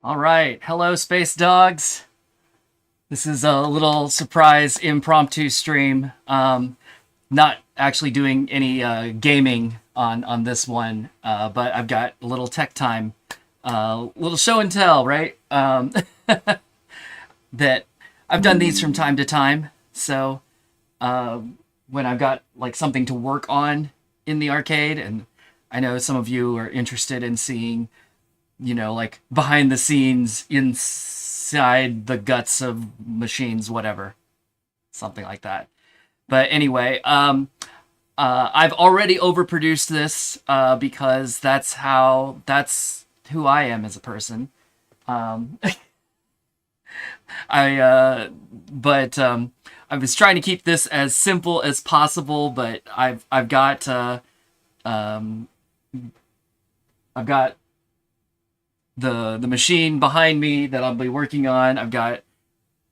All right. Hello, space dogs. This is a little surprise impromptu stream. Not actually doing any gaming on this one, but I've got a little tech time, little show and tell, right? That I've done these from time to time. So when I've got like something to work on in the arcade, and I know some of you are interested in seeing like behind the scenes inside the guts of machines, whatever, something like that. But anyway, I've already overproduced this because that's who I am as a person. Um, I was trying to keep this as simple as possible, but I've got um, I've got the machine behind me that I'll be working on. I've got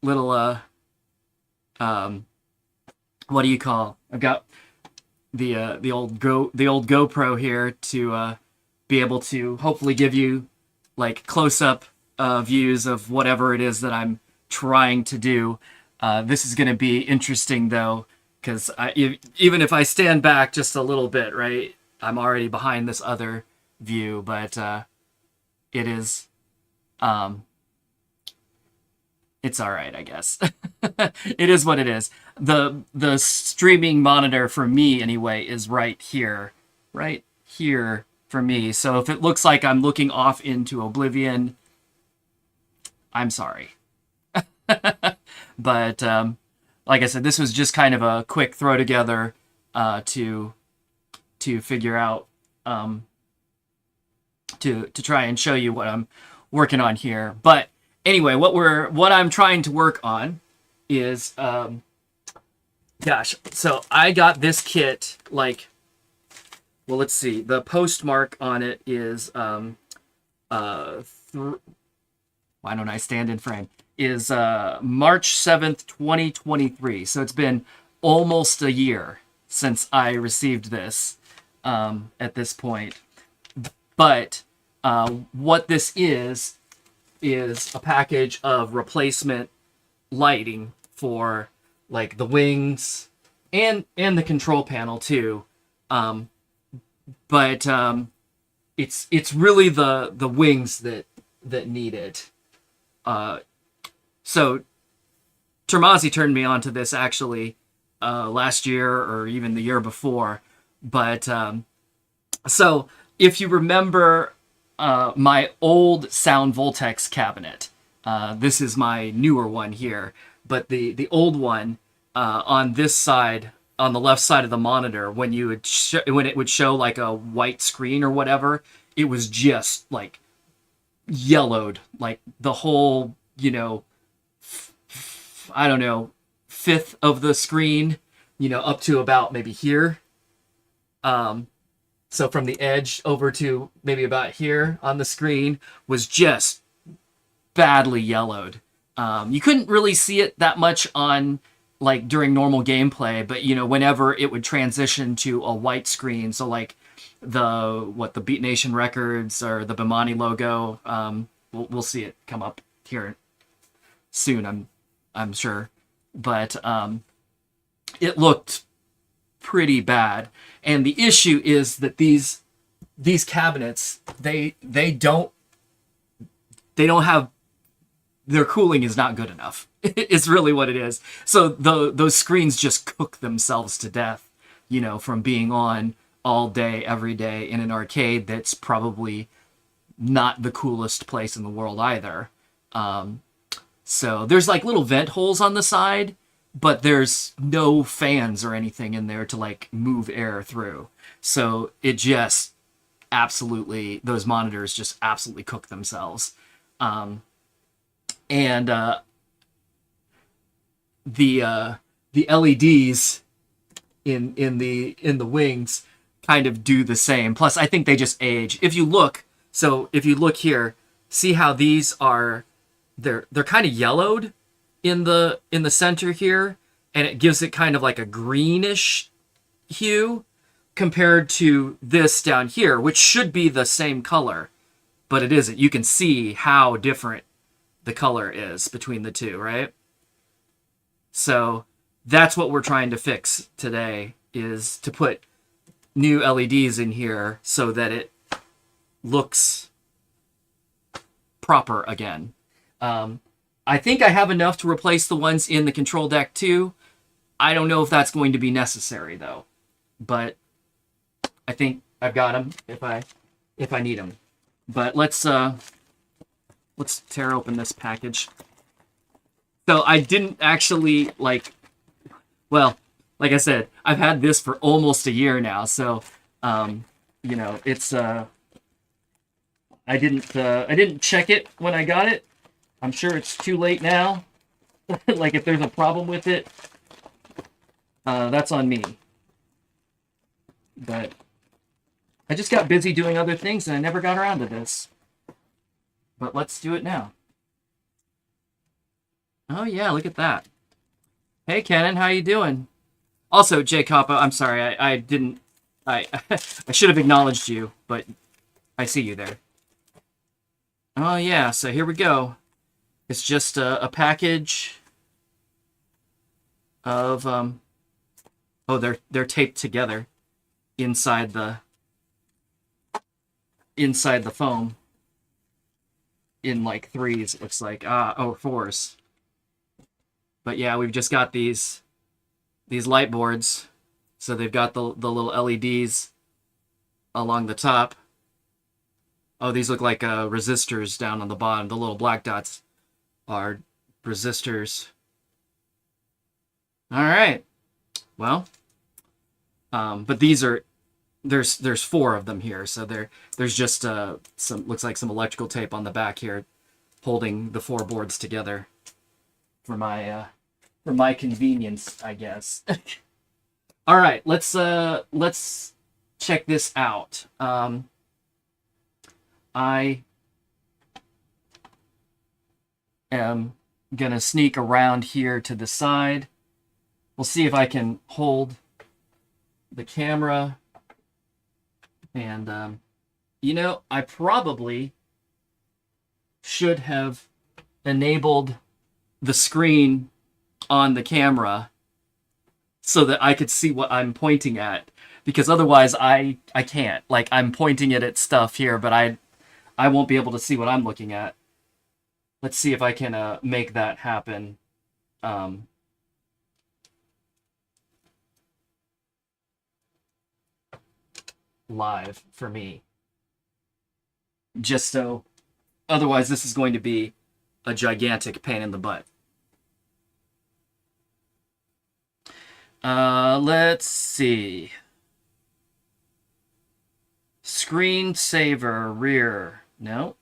little um what do you call? I've got the old GoPro here to be able to hopefully give you like close up views of whatever it is that I'm trying to do. This is going to be interesting though, because even if I stand back just a little bit, right, I'm already behind this other view, but it is it's all right, I guess. It is what it is. The streaming monitor for me anyway is right here for me. So if it looks like I'm looking off into oblivion, I'm sorry. But like I said, this was just kind of a quick throw together to figure out to try and show you what I'm working on here. But anyway, what I'm trying to work on is gosh, so I got this kit like, well, let's see. The postmark on it is why don't I stand in frame? Is March 7th, 2023. So it's been almost a year since I received this at this point. But what this is a package of replacement lighting for like the wings and the control panel too. But it's really the wings that need it. So Termazi turned me on to this actually last year or even the year before. But so if you remember my old Sound Voltex cabinet, this is my newer one here, but the old one on this side, on the left side of the monitor, when it would show like a white screen or whatever, it was just like yellowed, like the whole, I don't know, fifth of the screen, up to about maybe here. So from the edge over to maybe about here on the screen was just badly yellowed. You couldn't really see it that much on like during normal gameplay, but whenever it would transition to a white screen, so like the Beat Nation Records or the Bimani logo, we'll see it come up here soon, I'm sure. But it looked pretty bad. And the issue is that these cabinets, they don't have, their cooling is not good enough. It's really what it is. So those screens just cook themselves to death, from being on all day, every day in an arcade that's probably not the coolest place in the world either. So there's like little vent holes on the side, but there's no fans or anything in there to like move air through. So it just absolutely, those monitors just absolutely cook themselves. And the LEDs in the wings kind of do the same. Plus, I think they just age. If you look here, see how these are, they're kind of yellowed in the center here, and it gives it kind of like a greenish hue compared to this down here, which should be the same color. but it isn't. You can see how different the color is between the two, right? So that's what we're trying to fix today, is to put new LEDs in here so that it looks proper again. I think I have enough to replace the ones in the control deck too. I don't know if that's going to be necessary though, but I think I've got them if I need them. But let's tear open this package. So I didn't actually well, like I said, I've had this for almost a year now, so you know, it's I didn't check it when I got it. I'm sure it's too late now. Like if there's a problem with it, that's on me. But I just got busy doing other things and I never got around to this. But let's do it now. Oh yeah, look at that. Hey Kenan, how you doing? Also, Jay Kappa, I'm sorry, I didn't I should have acknowledged you, but I see you there. Oh yeah, so here we go. It's just a package of oh, they're taped together inside the foam in like threes, it looks like. Oh, fours. But yeah, we've just got these light boards. So they've got the little LEDs along the top. Oh, these look like resistors down on the bottom. The little black dots are resistors. All right. Well, but these are there's 4 of them here, so there's just some, looks like some electrical tape on the back here, holding the 4 boards together for my convenience, I guess. All right, let's check this out. I am gonna sneak around here to the side. We'll see if I can hold the camera. And, you know, I probably should have enabled the screen on the camera so that I could see what I'm pointing at. Because otherwise I can't. Like, I'm pointing it at stuff here, but I won't be able to see what I'm looking at. Let's see if I can make that happen. Live for me. Just so, otherwise this is going to be a gigantic pain in the butt. Let's see. Screensaver rear. No.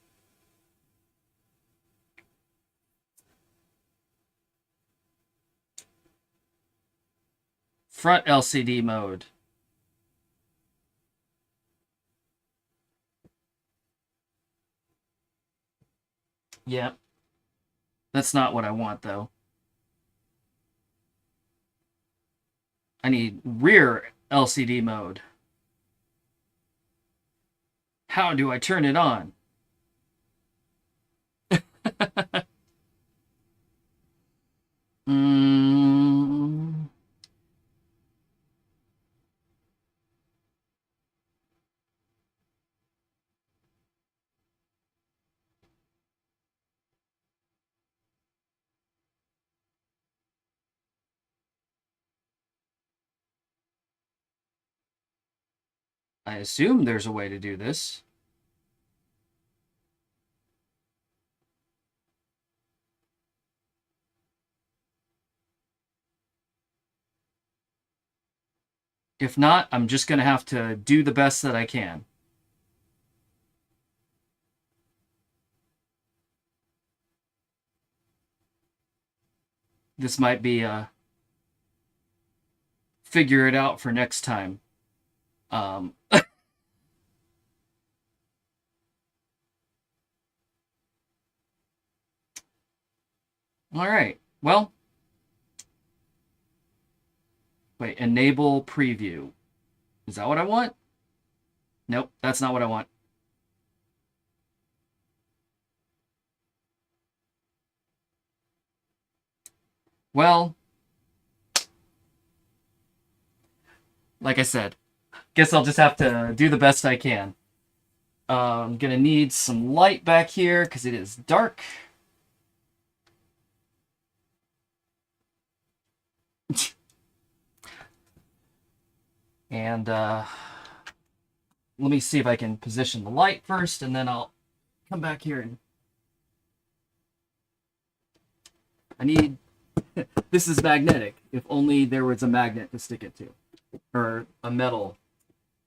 Front LCD mode. Yep. That's not what I want, though. I need rear LCD mode. How do I turn it on? I assume there's a way to do this. If not, I'm just going to have to do the best that I can. This might be figure it out for next time. All right. Well, wait, enable preview. Is that what I want? Nope, that's not what I want. Well, like I said, guess I'll just have to do the best I can. I'm gonna need some light back here because it is dark. And let me see if I can position the light first, and then I'll come back here and I need. This is magnetic. If only there was a magnet to stick it to, or a metal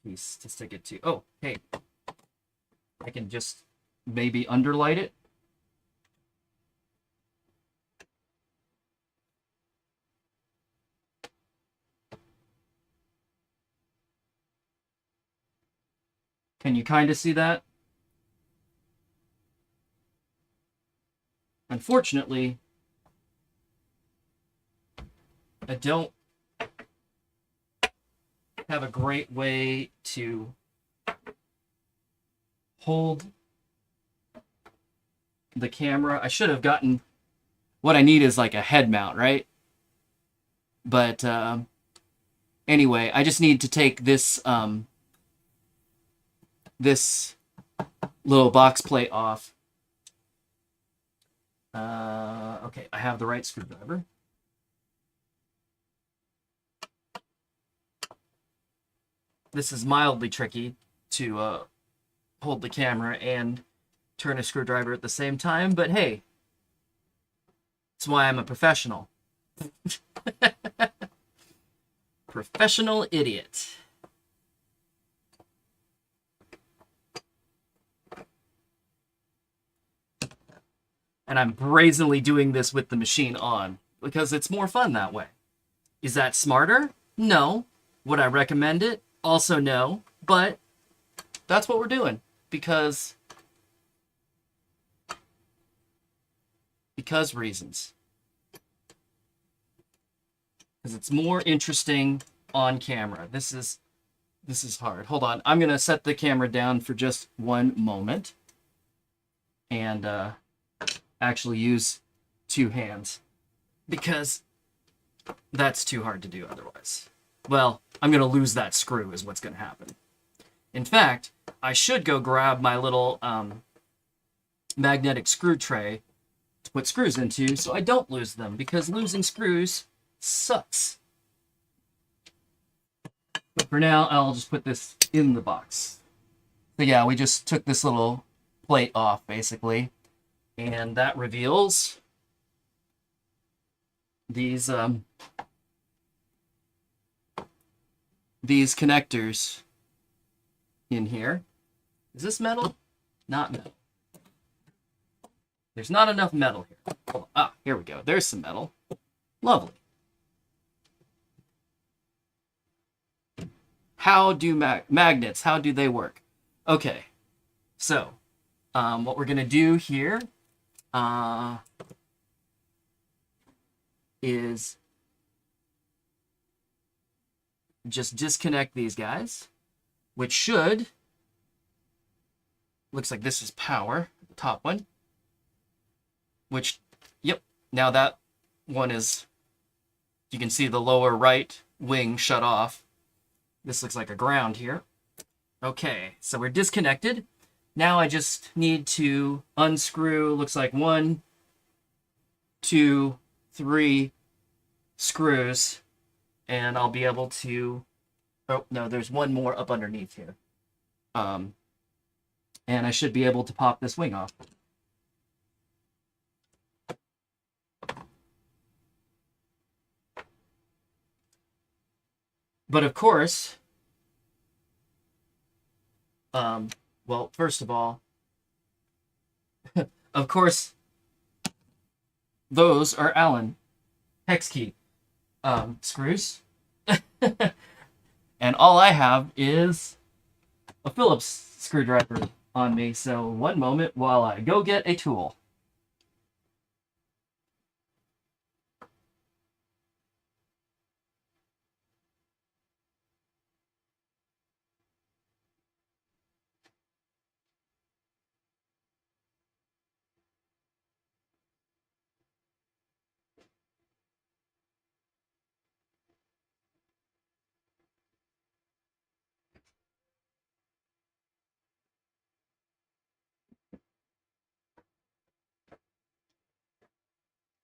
piece to stick it to. Oh, hey, I can just maybe underlight it. Can you kind of see that? Unfortunately, I don't have a great way to hold the camera. I should have gotten, what I need is like a head mount, right? But anyway, I just need to take this this little box plate off. Okay, I have the right screwdriver. This is mildly tricky to hold the camera and turn a screwdriver at the same time, but hey, that's why I'm a professional. Professional idiot. And I'm brazenly doing this with the machine on because it's more fun that way. Is that smarter? No. Would I recommend it? Also no. But that's what we're doing because reasons. Because it's more interesting on camera. This is hard. Hold on. I'm going to set the camera down for just one moment and actually use two hands because that's too hard to do otherwise. Well, I'm going to lose that screw is what's going to happen. In fact, I should go grab my little magnetic screw tray to put screws into so I don't lose them because losing screws sucks. But for now, I'll just put this in the box. So yeah, we just took this little plate off basically. And that reveals these connectors in here. Is this metal? Not metal. There's not enough metal here. Hold on. Ah, here we go. There's some metal. Lovely. How do magnets, how do they work? Okay, so what we're going to do here is just disconnect these guys, which should, looks like this is power, the top one, which, yep, now that one is, you can see the lower right wing shut off. This looks like a ground here. Okay, so we're disconnected. Now I just need to unscrew, looks like 1, 2, 3 screws, and I'll be able to, oh no, there's one more up underneath here. And I should be able to pop this wing off. But of course, well, first of all, of course, those are Allen hex key screws. And all I have is a Phillips screwdriver on me. So one moment while I go get a tool.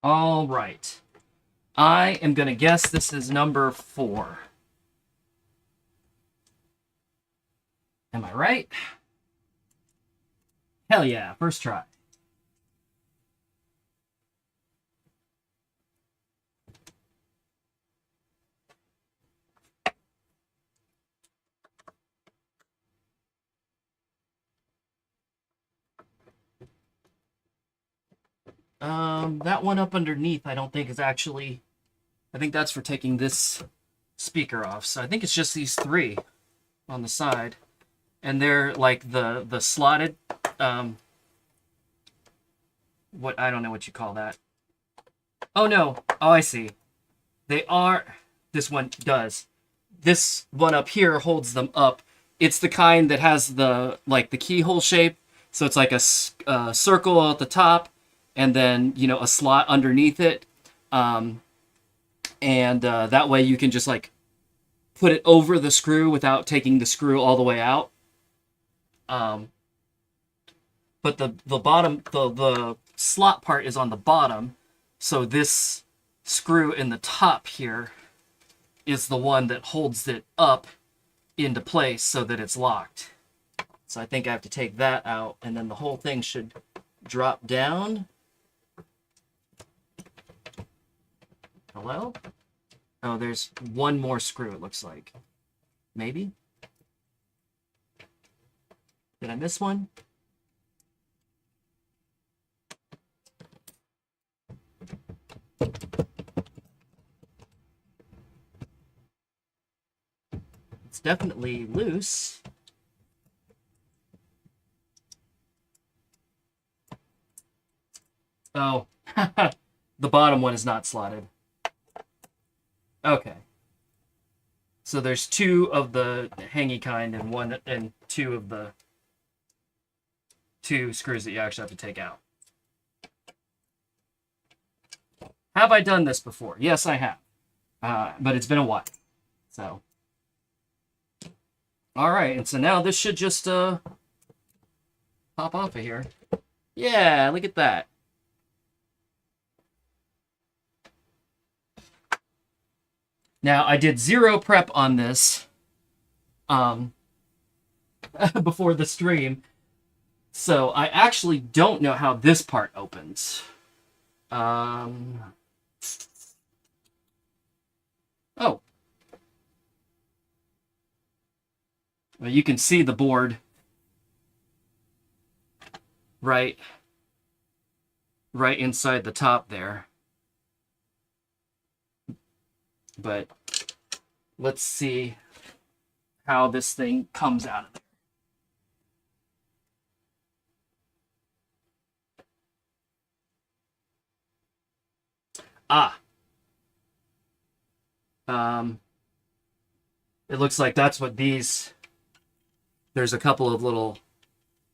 All right. I am going to guess this is number 4. Am I right? Hell yeah, first try. That one up underneath I don't think is actually... I think that's for taking this speaker off. So I think it's just these 3 on the side. And they're like the slotted... what, I don't know what you call that. Oh no, oh I see. They are... This one does. This one up here holds them up. It's the kind that has the like the keyhole shape. So it's like a circle at the top, and then a slot underneath it, and that way you can just like put it over the screw without taking the screw all the way out. But the bottom the slot part is on the bottom, so this screw in the top here is the one that holds it up into place so that it's locked. So I think I have to take that out, and then the whole thing should drop down. Hello? Oh, there's one more screw, it looks like. Maybe? Did I miss one? It's definitely loose. Oh, the bottom one is not slotted. Okay. So there's 2 of the hangy kind and 2 of the 2 screws that you actually have to take out. Have I done this before? Yes, I have. But it's been a while. So. All right, and so now this should just pop off of here. Yeah, look at that. Now, I did 0 prep on this before the stream, so I actually don't know how this part opens. Oh. Well, you can see the board right inside the top there. But let's see how this thing comes out of there. Ah. It looks like that's what these... There's a couple of little...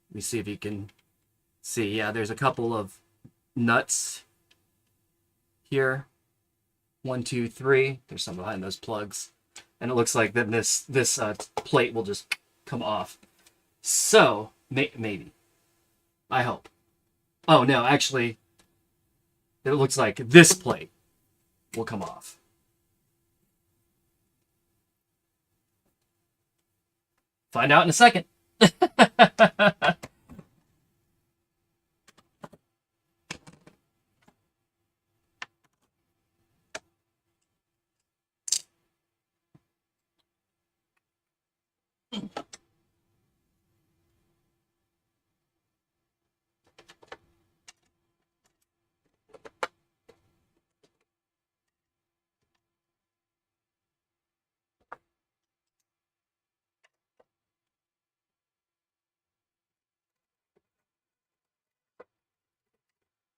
Let me see if you can see. Yeah, there's a couple of nuts here. 1, 2, 3. There's some behind those plugs. And it looks like then this plate will just come off. So, maybe. I hope. Oh, no, actually, it looks like this plate will come off. Find out in a second.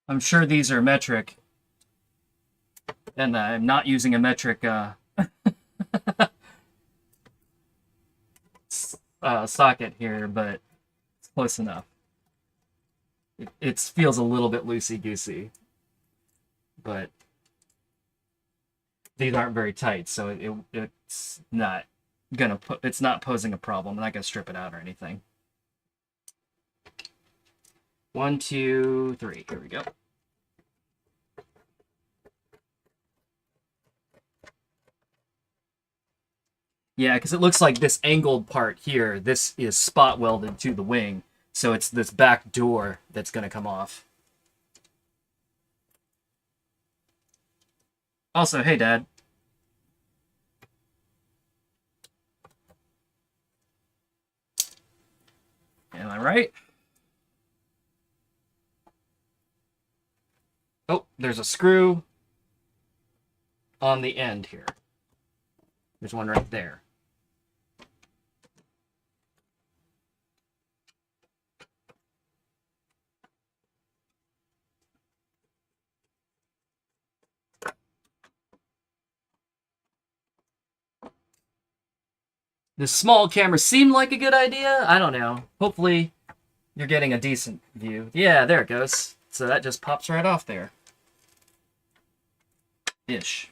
I'm sure these are metric, and I'm not using a metric socket here, but it's close enough. It feels a little bit loosey-goosey, but these aren't very tight, so it's not it's not posing a problem. I'm not gonna strip it out or anything. 1, 2, 3. Here we go. Yeah, because it looks like this angled part here, this is spot welded to the wing. So it's this back door that's going to come off. Also, hey, Dad. Am I right? Oh, there's a screw on the end here. There's one right there. This small camera seemed like a good idea. I don't know. Hopefully you're getting a decent view. Yeah, there it goes. So that just pops right off there. Ish.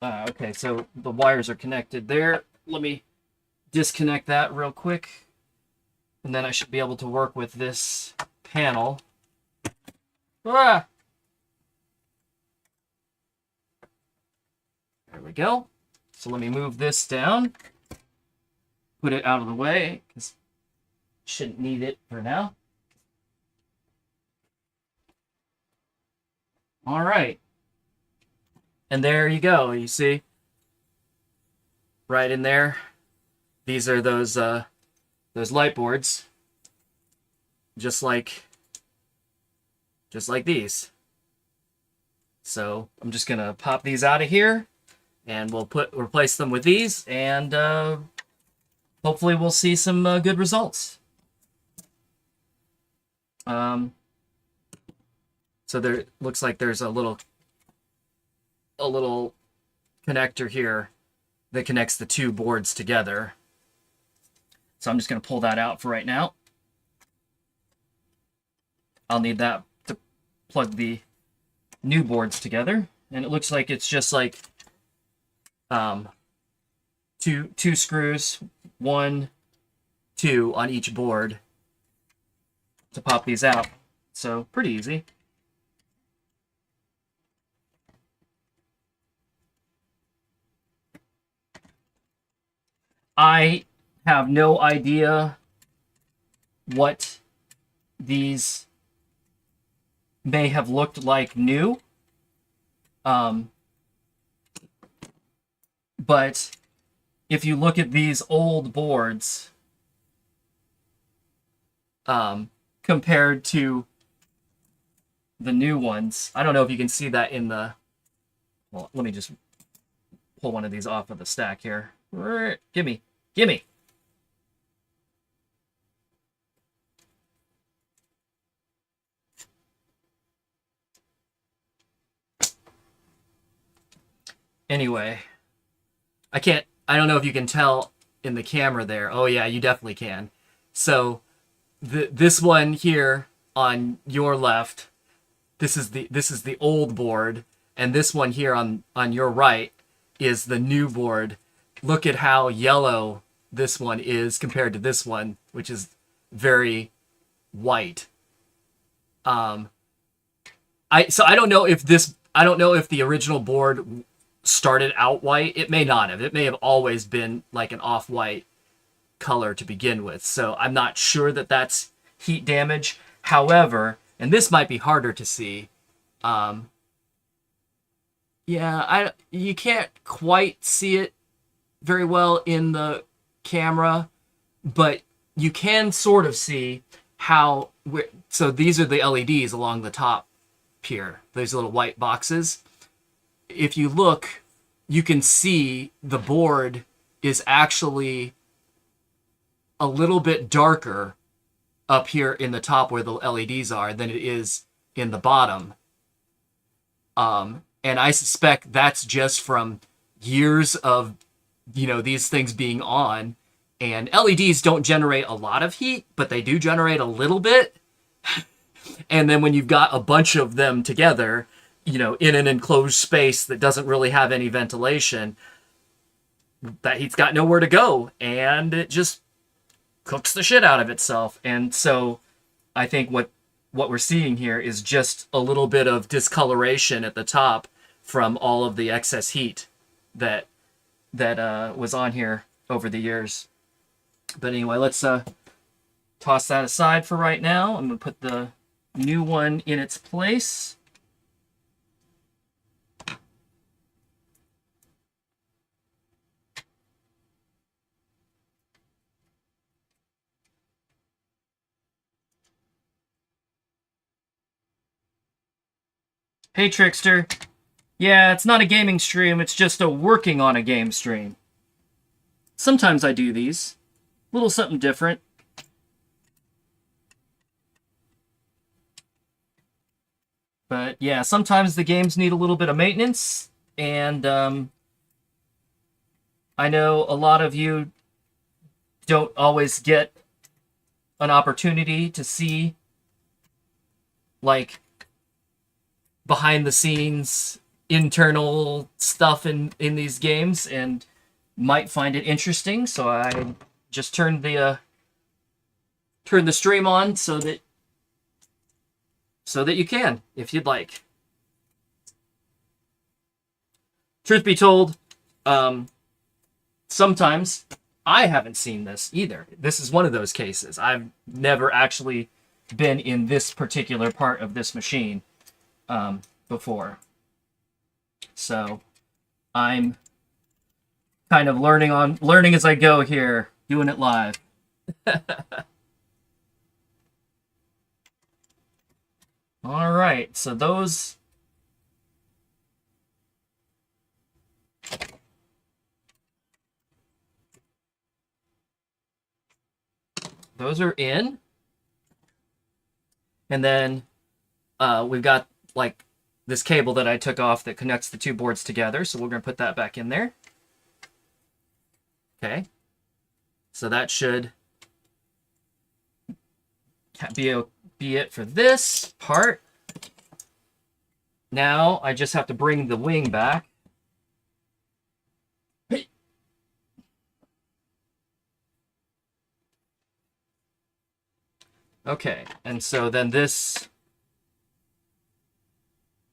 Okay, so the wires are connected there. Let me disconnect that real quick. And then I should be able to work with this panel. Ah! There we go. So let me move this down. Put it out of the way, because shouldn't need it for now. All right. And there you go, you see? Right in there. These are those light boards. Just like these. So I'm just gonna pop these out of here, and we'll replace them with these, and hopefully we'll see some good results. So there looks like there's a little connector here that connects the two boards together. So I'm just going to pull that out for right now. I'll need that to plug the new boards together. And it looks like it's just like two screws, 1, 2 on each board to pop these out. So pretty easy. I have no idea what these may have looked like new. But if you look at these old boards, compared to the new ones, I don't know if you can see that in the... Well, let me just pull one of these off of the stack here. Gimme. Anyway, I don't know if you can tell in the camera there. Oh yeah, you definitely can. So this one here on your left, this is the old board, and this one here on your right is the new board. Look at how yellow this one is compared to this one, which is very white. I don't know if the original board started out white. It may not have. It may have always been like an off-white color to begin with. So I'm not sure that that's heat damage. However, and this might be harder to see. You can't quite see it very well in the camera, but you can sort of see how... So these are the LEDs along the top here, these little white boxes. If you look, you can see the board is actually a little bit darker up here in the top where the LEDs are than it is in the bottom. And I suspect that's just from years of these things being on, and LEDs don't generate a lot of heat, but they do generate a little bit. And then when you've got a bunch of them together, in an enclosed space that doesn't really have any ventilation, that heat's got nowhere to go, and it just cooks the shit out of itself. And so I think what we're seeing here is just a little bit of discoloration at the top from all of the excess heat that was on here over the years. But anyway, let's toss that aside for right now. I'm going to put the new one in its place. Hey, Trickster. Yeah, it's not a gaming stream, it's just a working on a game stream. Sometimes I do these. A little something different. But yeah, sometimes the games need a little bit of maintenance, and I know a lot of you don't always get an opportunity to see, like, behind the scenes internal stuff in these games, and might find it interesting. So I just turned the stream on so that you can, if you'd like. Truth be told, sometimes I haven't seen this either. This is one of those cases. I've never actually been in this particular part of this machine before. So I'm kind of learning as I go here, doing it live. All right, so those are in. And then we've got like this cable that I took off that connects the two boards together. So we're going to put that back in there. Okay. So that should be it for this part. Now I just have to bring the wing back. Hey. Okay, and so then this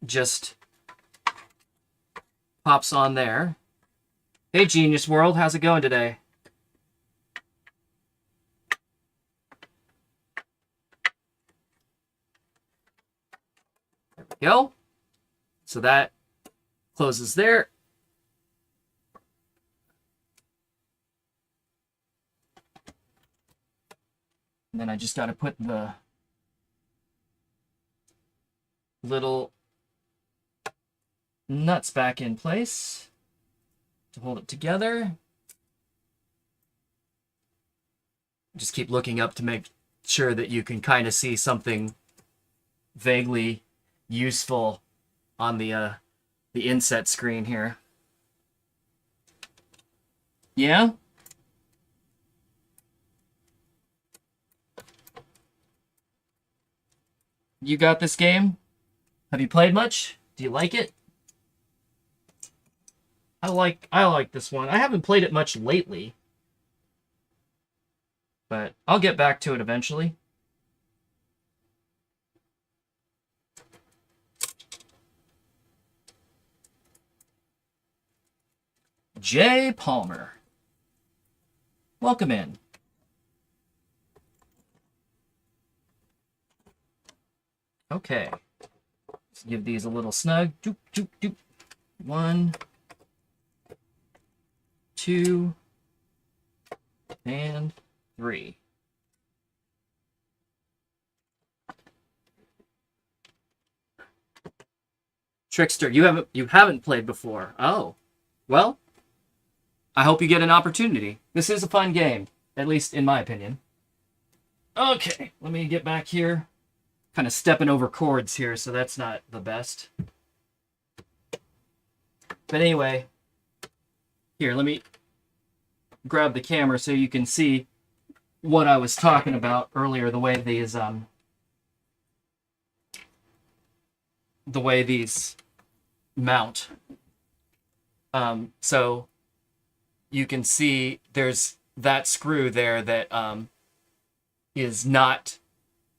just pops on there. Hey, Genius World, how's it going today? There we go. So that closes there. And then I just got to put the little nuts back in place to hold it together. Just keep looking up to make sure that you can kind of see something vaguely useful on the inset screen here. Yeah? You got this game? Have you played much? Do you like it? I like this one. I haven't played it much lately, but I'll get back to it eventually. Jay Palmer. Welcome in. Okay. Let's give these a little snug. Doop, doop, doop. 1, 2, and 3. Trickster, you haven't played before. Oh. Well, I hope you get an opportunity. This is a fun game, at least in my opinion. Okay, let me get back here. Kind of stepping over cords here, so that's not the best. But anyway, here, let me grab the camera so you can see what I was talking about earlier, the way these mount. So you can see there's that screw there that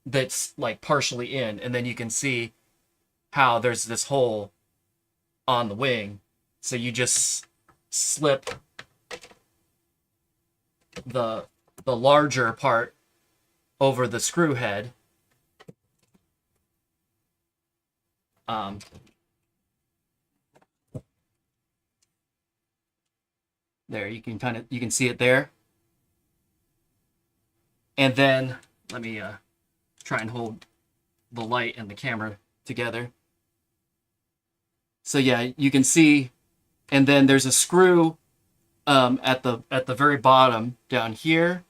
that's like partially in, and then you can see how there's this hole on the wing. So you just slip the larger part over the screw head. There, you can see it there. And then let me try and hold the light and the camera together. So yeah, you can see, and then there's a screw at the very bottom down here,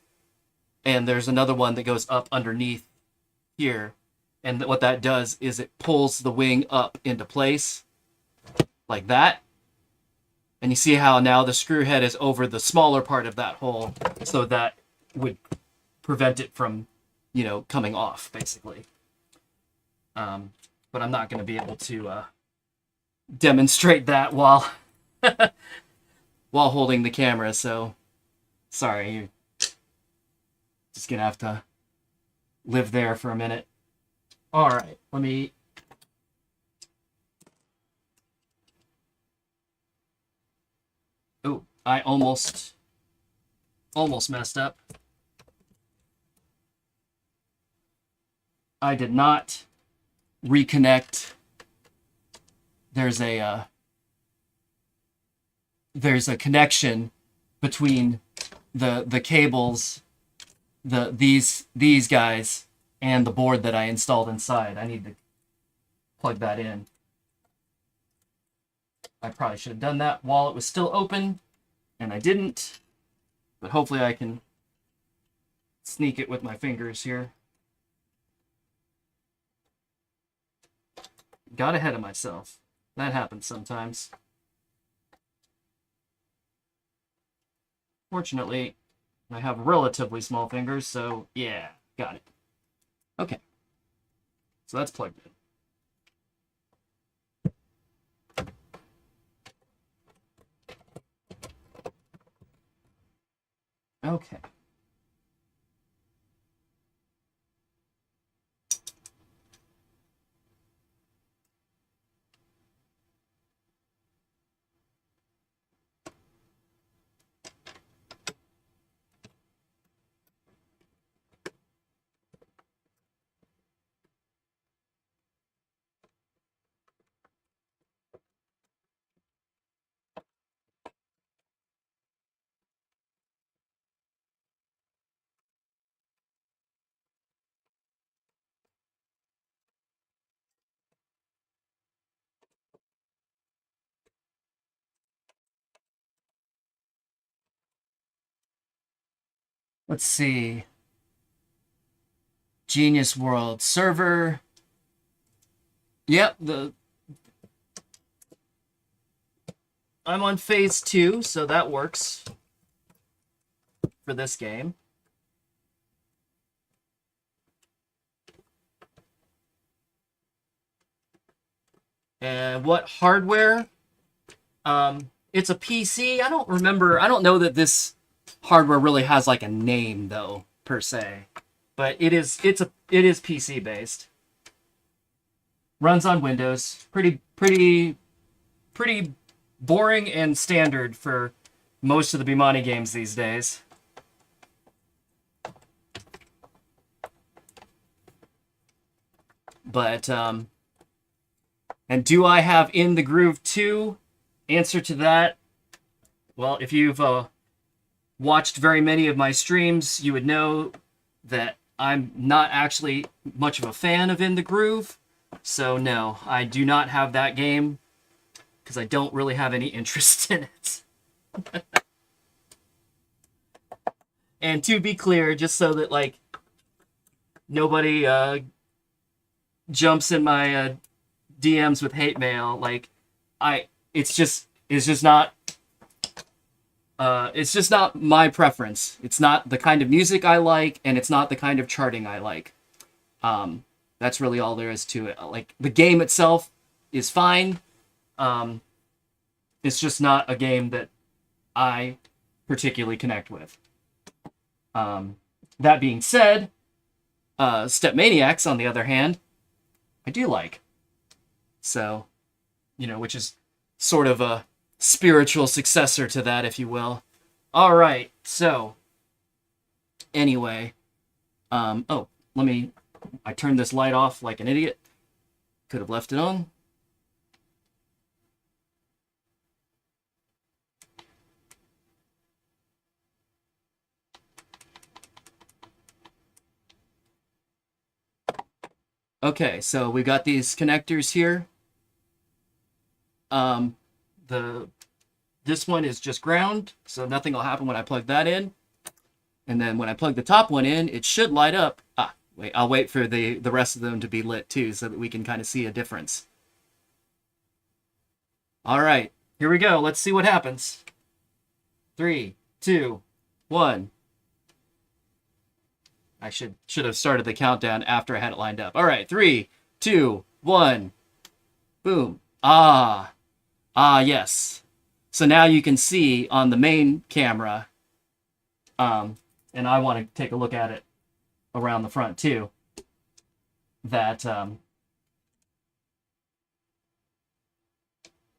and there's another one that goes up underneath here. And what that does is it pulls the wing up into place like that. And you see how now the screw head is over the smaller part of that hole, so that would prevent it from, you know, coming off, basically. But I'm not going to be able to demonstrate that while while holding the camera, so sorry, you're just going to have to live there for a minute. All right, let me... Oh, I almost messed up. I did not reconnect. There's a connection between the cables, these guys, and the board that I installed inside. I need to plug that in. I probably should have done that while it was still open, and I didn't. But hopefully I can sneak it with my fingers here. Got ahead of myself. That happens sometimes. Fortunately, I have relatively small fingers, so yeah, got it. Okay. So that's plugged in. Okay. Let's see. Genius World server. Yep, I'm on phase 2, so that works for this game. And what hardware? It's a PC. I don't know that this hardware really has like a name though, per se. But it is PC based. Runs on Windows. Pretty boring and standard for most of the Bimani games these days. But and do I have In the Groove 2? Answer to that, well, if you've watched very many of my streams, you would know that I'm not actually much of a fan of In the Groove. So no, I do not have that game because I don't really have any interest in it. And to be clear, just so that like nobody jumps in my DMs with hate mail, like it's just not my preference. It's not the kind of music I like, and it's not the kind of charting I like. That's really all there is to it. Like, the game itself is fine. It's just not a game that I particularly connect with. That being said, Step Maniacs, on the other hand, I do like. So, you know, which is sort of a spiritual successor to that, if you will. All right, so anyway, oh, I turned this light off like an idiot. Could have left it on. Okay, so we got these connectors here. This one is just ground, so nothing will happen when I plug that in. And then when I plug the top one in, it should light up. Ah, wait, I'll wait for the rest of them to be lit too, so that we can kind of see a difference. All right, here we go. Let's see what happens. 3, 2, 1. I should have started the countdown after I had it lined up. All right, 3, 2, 1. Boom. Ah, yes. So now you can see on the main camera, and I want to take a look at it around the front too, that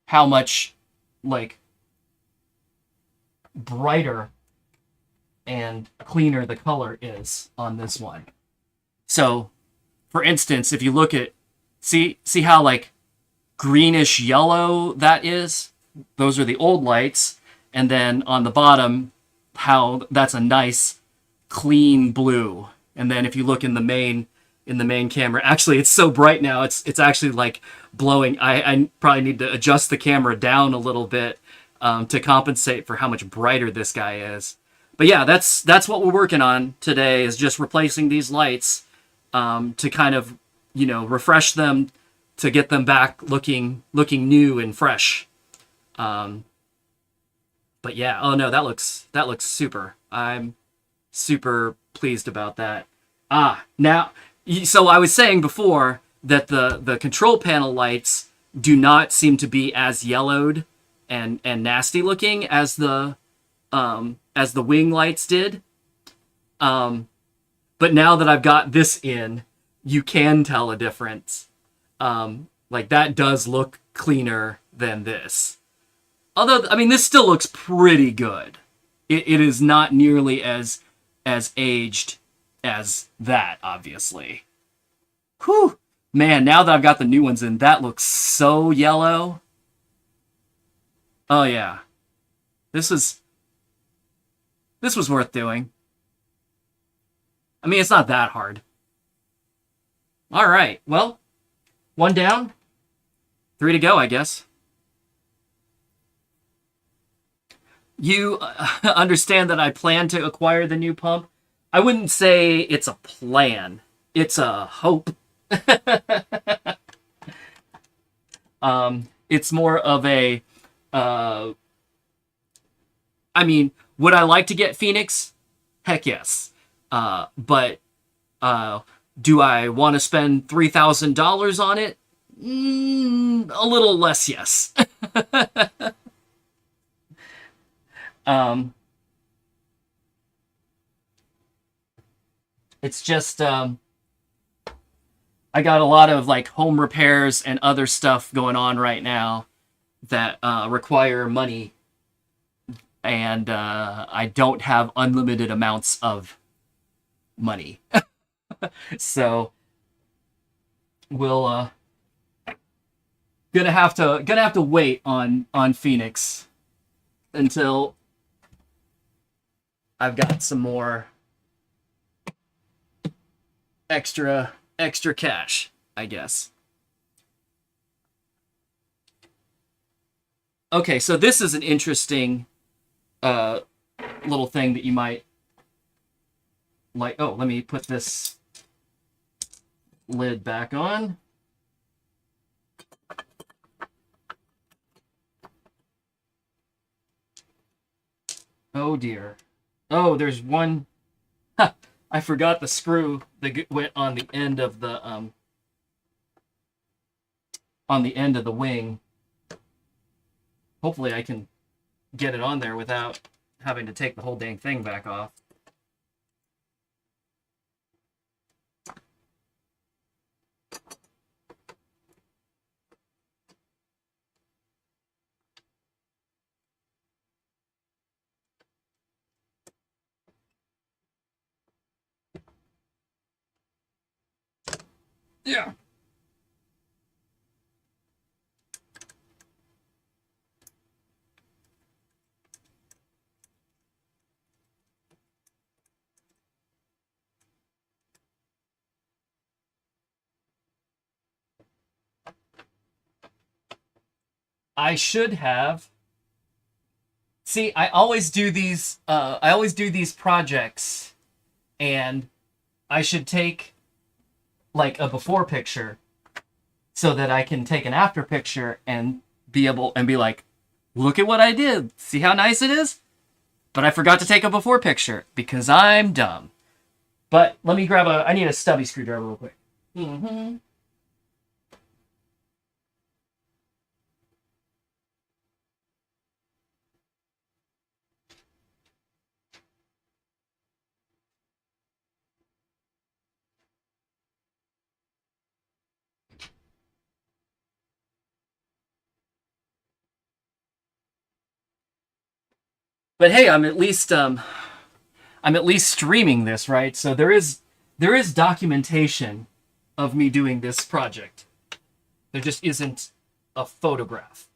how much like brighter and cleaner the color is on this one. So, for instance, if you look at, see how like greenish yellow that is? Those are the old lights. And then on the bottom, how that's a nice clean blue. And then if you look in the main camera, actually it's so bright now, it's actually like blowing. I probably need to adjust the camera down a little bit to compensate for how much brighter this guy is. But yeah, that's what we're working on today, is just replacing these lights to kind of, refresh them, to get them back looking new and fresh. But yeah, oh no, that looks super. I'm super pleased about that. Now, so I was saying before that the control panel lights do not seem to be as yellowed and nasty looking as the wing lights did. But now that I've got this in, you can tell a difference. Like that does look cleaner than this. Although, I mean, this still looks pretty good. It is not nearly as aged as that, obviously. Whew. Man, now that I've got the new ones in, that looks so yellow. Oh yeah. This was worth doing. I mean, it's not that hard. All right. Well, 1 down, 3 to go, I guess. You understand that I plan to acquire the new pump. I wouldn't say it's a plan. It's a hope. It's more of a... I mean, would I like to get Phoenix? Heck yes. But do I want to spend $3,000 on it? A little less, yes. It's just, I got a lot of like home repairs and other stuff going on right now that require money, and I don't have unlimited amounts of money. So we'll gonna have to wait on Phoenix until I've got some more extra cash, I guess. Okay, so this is an interesting little thing that you might like. Oh, let me put this lid back on. Oh dear. Oh, there's one. I forgot the screw that went on the end of the wing. Hopefully I can get it on there without having to take the whole dang thing back off. Yeah. I should have. See, I always do these. I always do these projects, and I should take like a before picture so that I can take an after picture and be able and be like, look at what I did. See how nice it is? But I forgot to take a before picture because I'm dumb. But let me grab I need a stubby screwdriver real quick. Mm-hmm. But hey, I'm at least streaming this, right? So there is documentation of me doing this project. There just isn't a photograph.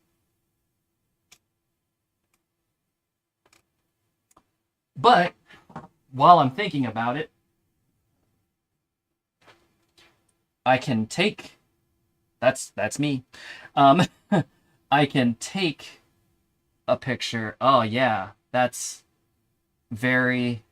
But while I'm thinking about it, I can take that's me. Um, I can take a picture. Oh yeah, that's very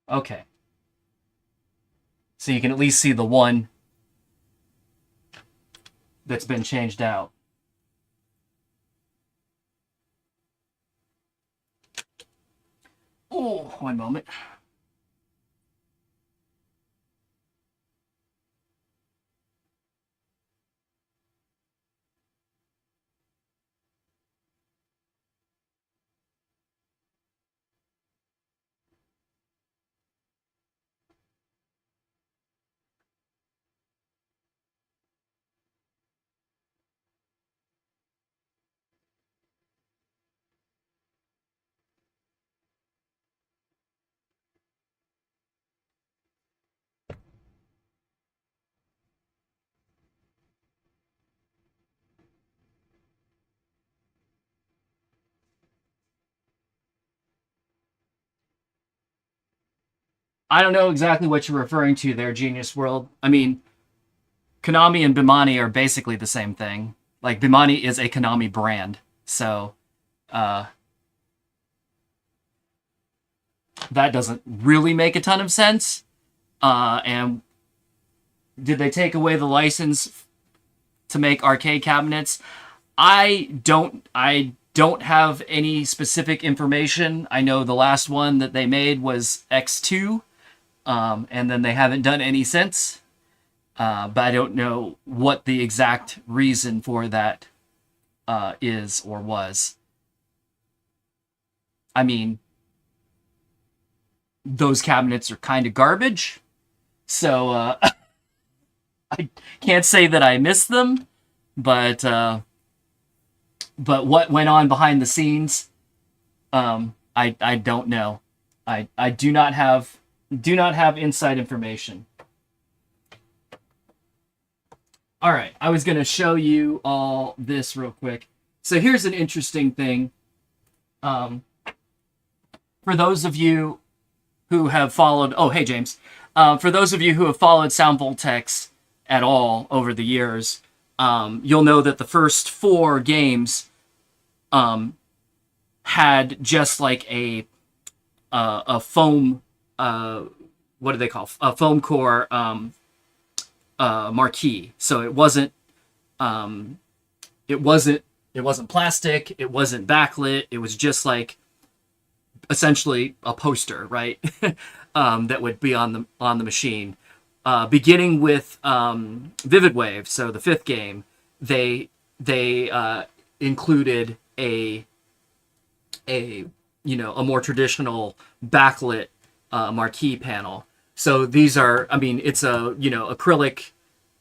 okay. So you can at least see the one that's been changed out. Oh, one moment. I don't know exactly what you're referring to there, Genius World. I mean, Konami and Bimani are basically the same thing. Like Bimani is a Konami brand, so uh, that doesn't really make a ton of sense. And did they take away the license to make arcade cabinets? I don't have any specific information. I know the last one that they made was X2, and then they haven't done any since. But I don't know what the exact reason for that is or was. I mean, those cabinets are kind of garbage, so I can't say that I miss them, but what went on behind the scenes, I don't know. I do not have inside information. All right, I was gonna show you all this real quick. So here's an interesting thing. Um, for those of you who have followed, oh hey James, for those of you who have followed Sound Voltex at all over the years, you'll know that the first four games had just like a foam what do they call a foam core marquee. So it wasn't it wasn't plastic. It wasn't backlit. It was just like essentially a poster, right? That would be on the machine. Beginning with Vivid Wave, so the fifth game, they included a a more traditional backlit marquee panel. So these are, I mean, it's a acrylic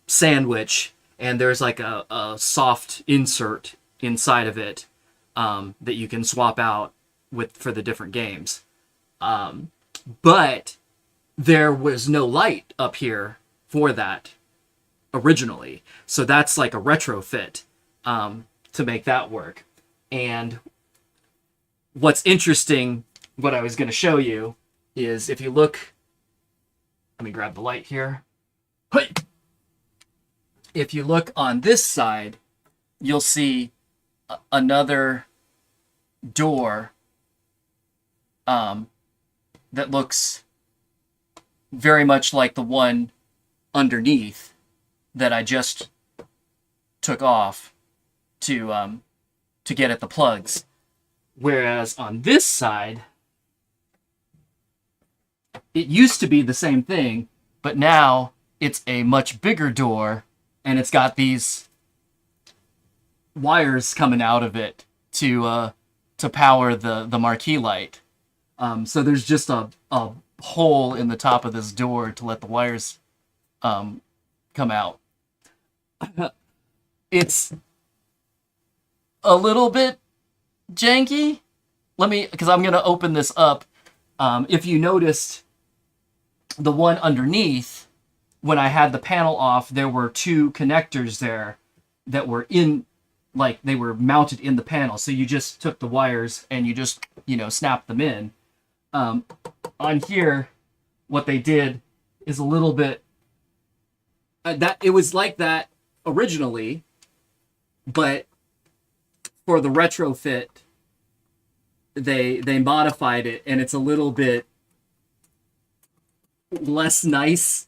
sandwich, and there's like a soft insert inside of it that you can swap out for the different games. But there was no light up here for that originally. So that's like a retrofit to make that work. And what's interesting, what I was going to show you, is if you look, let me grab the light here. Hey! If you look on this side, you'll see another door that looks very much like the one underneath that I just took off to get at the plugs. Whereas on this side, it used to be the same thing, but now it's a much bigger door, and it's got these wires coming out of it to power the marquee light. So there's just a hole in the top of this door to let the wires come out. It's a little bit janky. Because I'm going to open this up. If you noticed, the one underneath, when I had the panel off, there were two connectors there that were they were mounted in the panel. So you just took the wires and you just, snapped them in. On here, what they did is a little bit, that it was like that originally, but for the retrofit, they modified it, and it's a little bit less nice.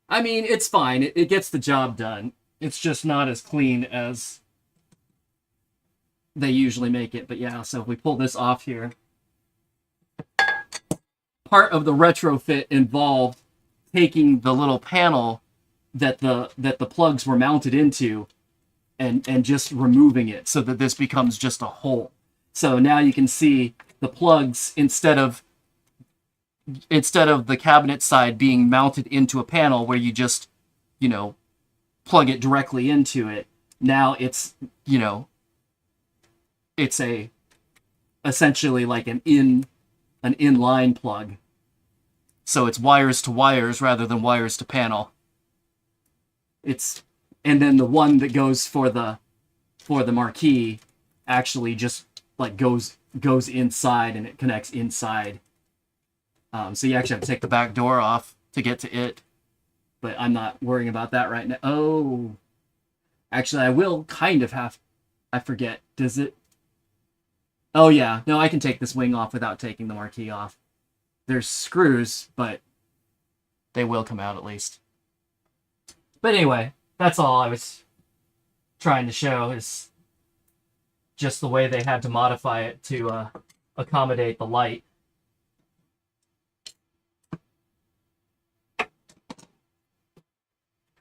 I mean, it's fine. It gets the job done. It's just not as clean as they usually make it. But yeah, so if we pull this off here, part of the retrofit involved taking the little panel that the plugs were mounted into and just removing it so that this becomes just a hole. So now you can see the plugs, instead of the cabinet side being mounted into a panel where you just, plug it directly into it. Now it's, it's essentially like an inline plug. So it's wires to wires rather than wires to panel. And then the one that goes for the marquee actually just like goes inside, and it connects inside. So you actually have to take the back door off to get to it. But I'm not worrying about that right now. Oh, actually I will kind of have, I forget, does it? Oh yeah, no, I can take this wing off without taking the marquee off. There's screws, but they will come out at least. But anyway, that's all I was trying to show, is just the way they had to modify it to accommodate the light.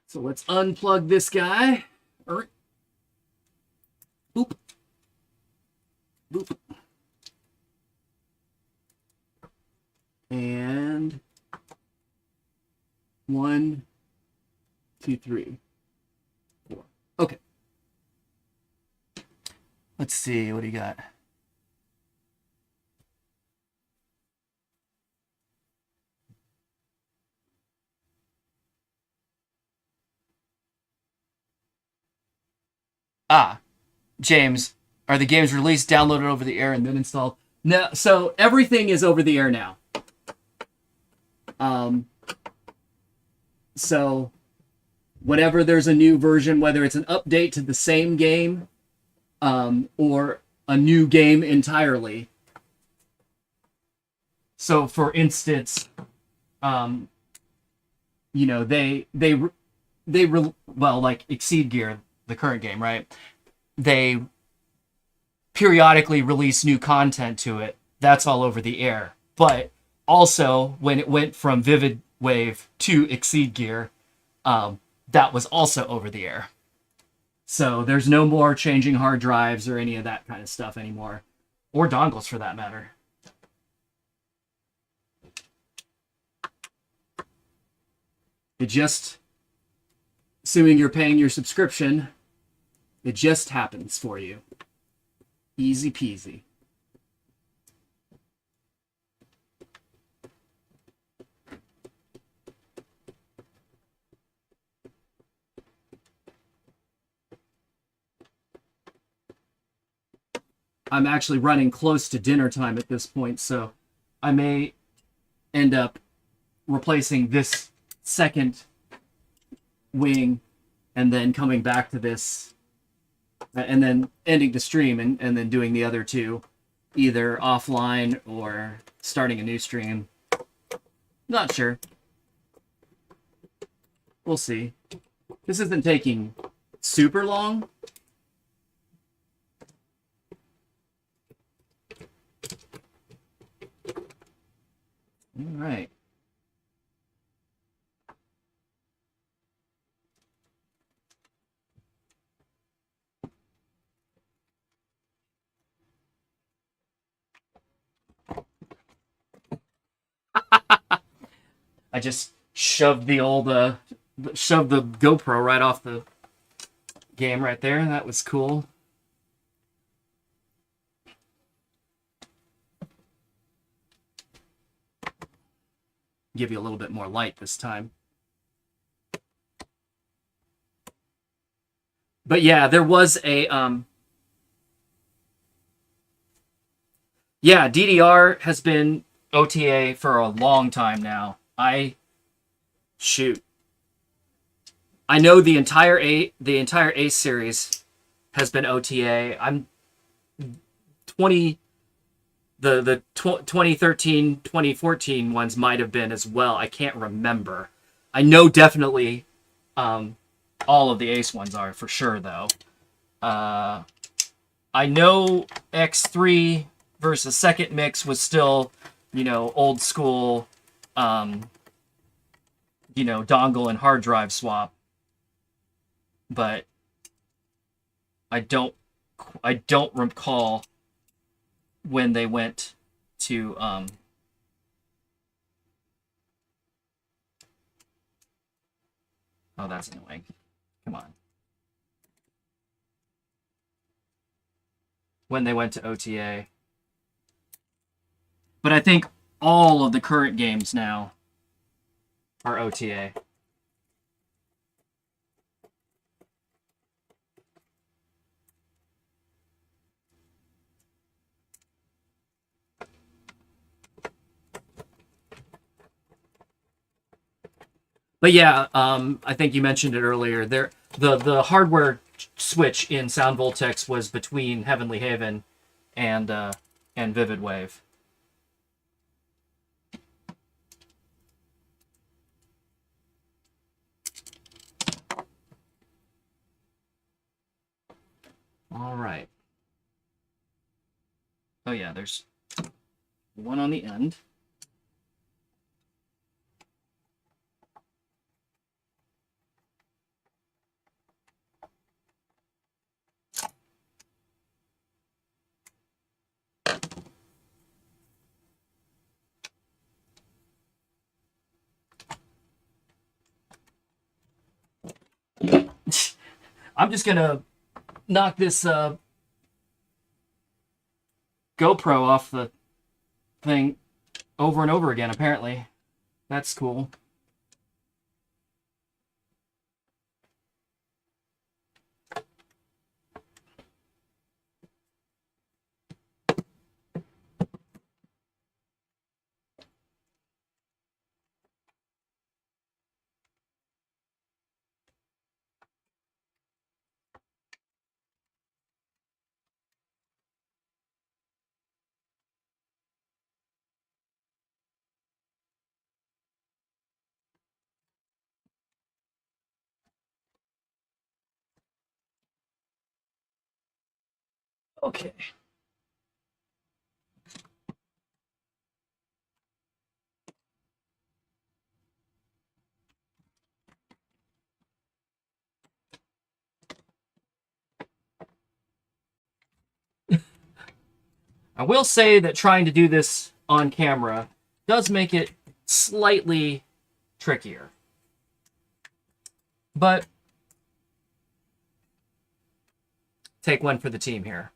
So let's unplug this guy. Boop. Boop. And 1, 2, 3, 4. Okay. Let's see, what do you got? James, are the games released, downloaded over the air, and then installed? No, so everything is over the air now. So whenever there's a new version, whether it's an update to the same game, or a new game entirely. So for instance, well, like Exceed Gear, the current game, right? They periodically release new content to it. That's all over the air. But also, when it went from Vivid Wave to Exceed Gear, that was also over the air. So there's no more changing hard drives or any of that kind of stuff anymore. Or dongles, for that matter. It just, assuming you're paying your subscription, it just happens for you. Easy peasy. I'm actually running close to dinner time at this point, so I may end up replacing this second wing and then coming back to this and then ending the stream and then doing the other two either offline or starting a new stream. Not sure. We'll see. This isn't taking super long. All right. I just shoved the GoPro right off the game right there. That was cool. Give you a little bit more light this time. But yeah, there was a yeah, DDR has been OTA for a long time now. I know the entire Ace series has been OTA. I'm 20 the 2013, 2014 ones might have been as well. I can't remember. I know definitely all of the Ace ones are for sure though. I know X3 versus Second Mix was still, old school, dongle and hard drive swap. But I don't recall when they went to oh, that's annoying. Come on. When they went to OTA. But I think all of the current games now are OTA. But yeah, I think you mentioned it earlier. The hardware switch in Sound Voltex was between Heavenly Haven and Vivid Wave. All right. Oh yeah, there's one on the end. I'm just gonna knock this GoPro off the thing over and over again, apparently. That's cool. Okay. I will say that trying to do this on camera does make it slightly trickier. But take one for the team here.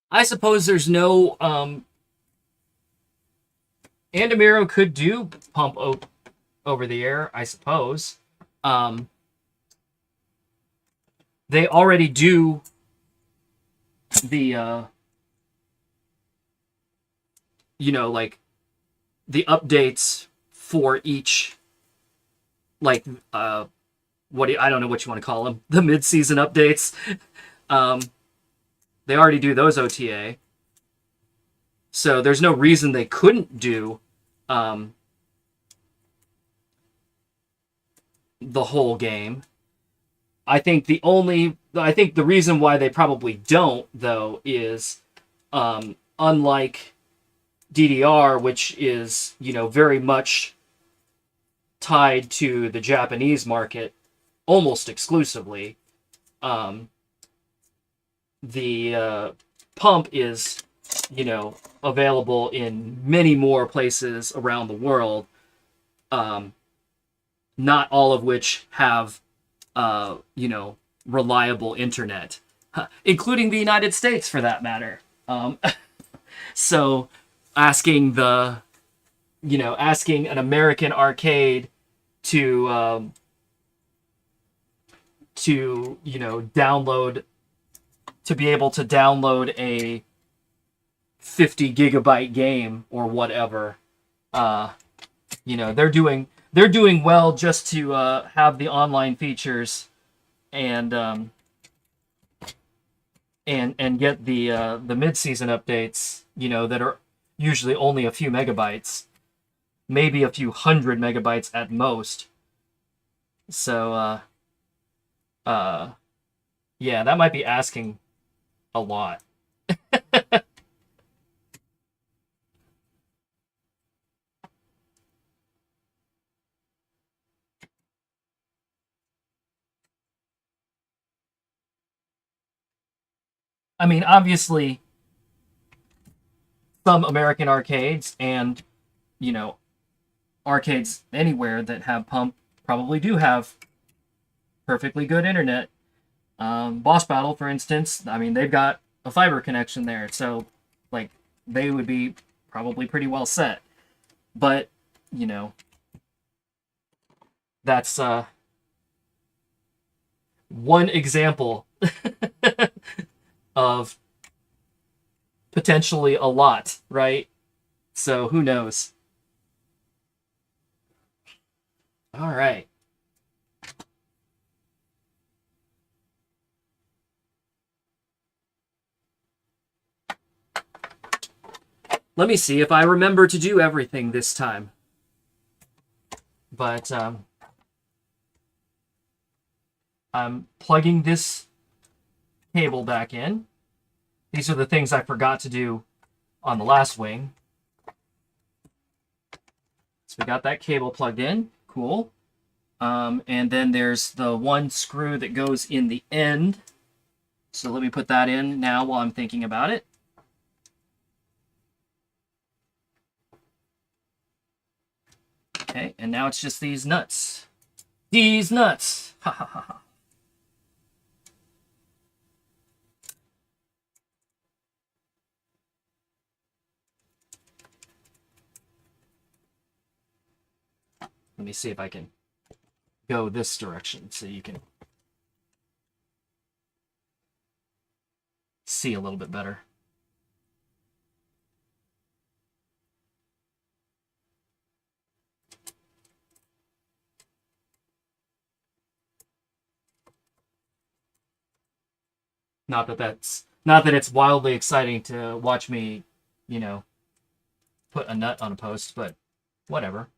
I suppose there's no Andamiro could do pump over the air, I suppose. Um, they already do the like the updates for each, like I don't know what you want to call them, the mid-season updates. um, they already do those OTA, so there's no reason they couldn't do the whole game. I think the reason why they probably don't, though, is unlike DDR, which is, very much tied to the Japanese market almost exclusively. The pump is, available in many more places around the world, not all of which have, reliable internet, including the United States for that matter. So asking asking an American arcade to download, to be able to download a 50 gigabyte game or whatever, they're doing well just to have the online features and get the mid-season updates, that are usually only a few megabytes, maybe a few hundred megabytes at most. So yeah, that might be asking a lot. I mean, obviously, some American arcades and, you know, arcades anywhere that have pump probably do have perfectly good internet. Boss Battle, for instance, I mean, they've got a fiber connection there, so, like, they would be probably pretty well set. But, you know, that's one example of potentially a lot, right? So who knows? All right. Let me see if I remember to do everything this time. But I'm plugging this cable back in. These are the things I forgot to do on the last wing. So we got that cable plugged in. Cool. And then there's the one screw that goes in the end. So let me put that in now while I'm thinking about it. Okay, and now it's just these nuts. These nuts! Ha ha ha ha. Let me see if I can go this direction so you can see a little bit better. Not that it's wildly exciting to watch me you know, put a nut on a post, but whatever.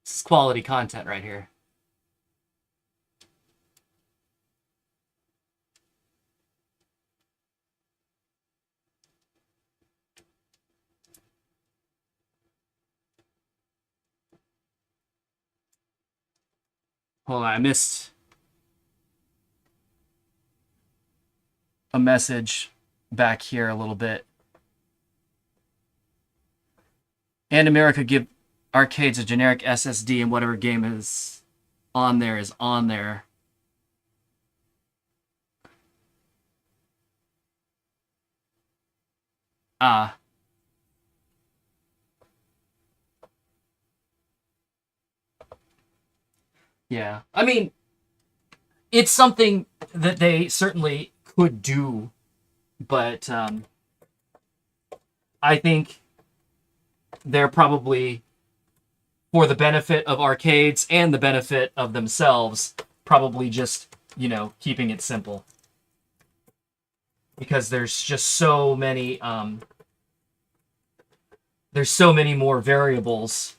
This is quality content right here. Hold on, I missed a message back here a little bit. And America give arcades a generic SSD and whatever game is on there is on there. Ah. Yeah. I mean, it's something that they certainly could do, but I think they're probably, for the benefit of arcades and the benefit of themselves, probably just, you know, keeping it simple. Because there's just so many, there's so many more variables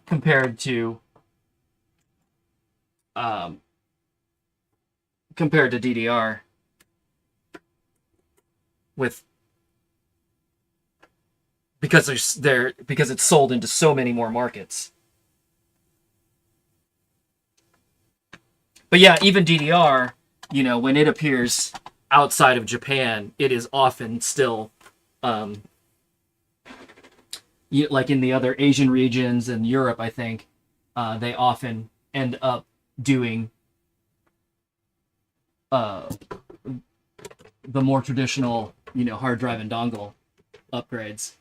compared to DDR because it's sold into so many more markets. But yeah, even DDR, you know, when it appears outside of Japan, it is often still like in the other Asian regions and Europe, I think, they often end up doing the more traditional, you know, hard drive and dongle upgrades.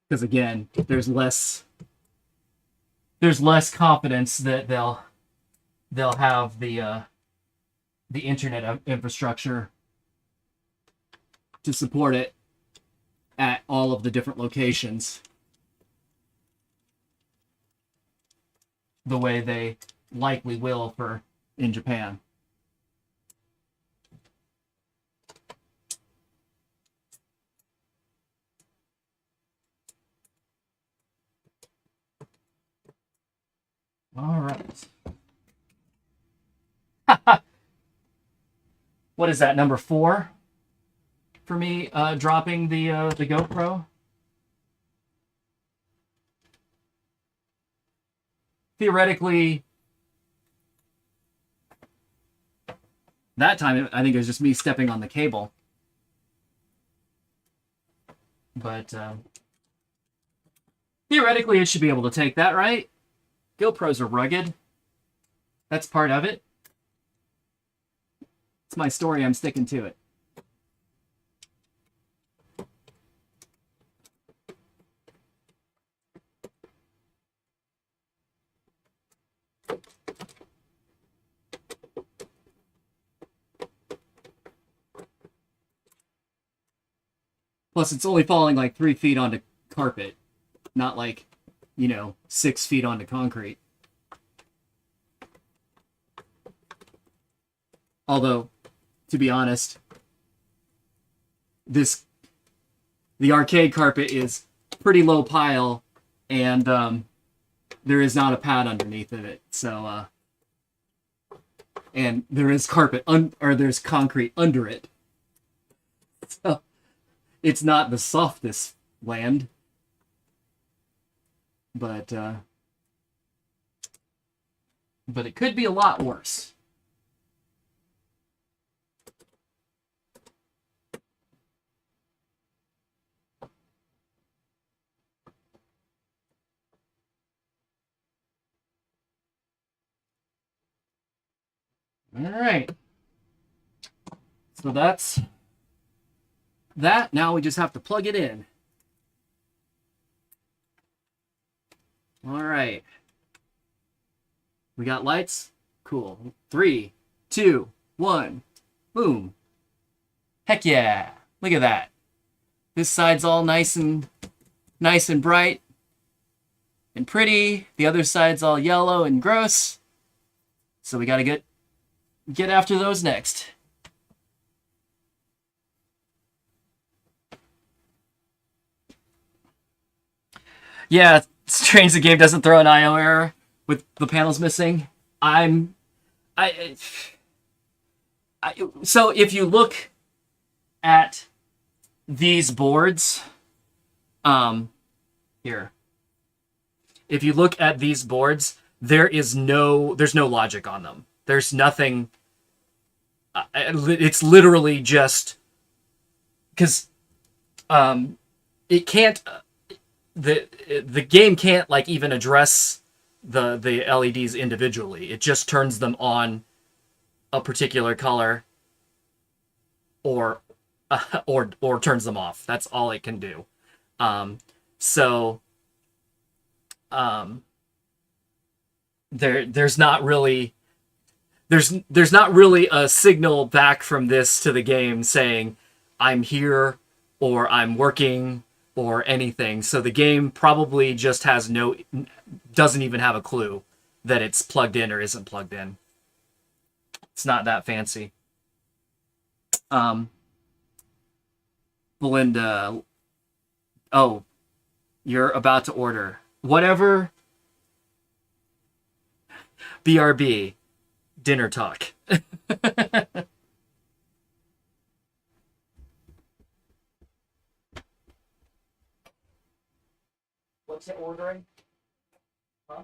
Because again, there's less confidence that they'll have the internet infrastructure to support it at all of the different locations the way they likely will for in Japan. All right. What is that, number 4 for me dropping the GoPro? Theoretically, that time I think it was just me stepping on the cable. But theoretically it should be able to take that, right? GoPros are rugged. That's part of it. It's my story, I'm sticking to it. Plus, it's only falling like 3 feet onto carpet, not like, you know, 6 feet onto concrete. Although, to be honest, the arcade carpet is pretty low pile, and there is not a pad underneath of it. So, and there is there's concrete under it. So, it's not the softest land, but it could be a lot worse. All right. So that's that. Now we just have to plug it in. All right. We got lights? Cool. 3, 2, 1. Boom. Heck yeah. Look at that. This side's all nice and bright. and pretty. The other side's all yellow and gross. So we gotta get after those next. Yeah, it's strange the game doesn't throw an IO error with the panels missing. I'm I, so if you look at these boards, um, here. If you look at these boards, there's no logic on them. There's nothing. It's literally just because it can't. The game can't like even address the LEDs individually. It just turns them on a particular color, or or turns them off. That's all it can do. So there's not really there's not really a signal back from this to the game saying I'm here or I'm working or anything. So the game probably just doesn't even have a clue that it's plugged in or isn't plugged in. It's not that fancy. Belinda, oh, you're about to order whatever. BRB, dinner talk. What's it ordering? Huh?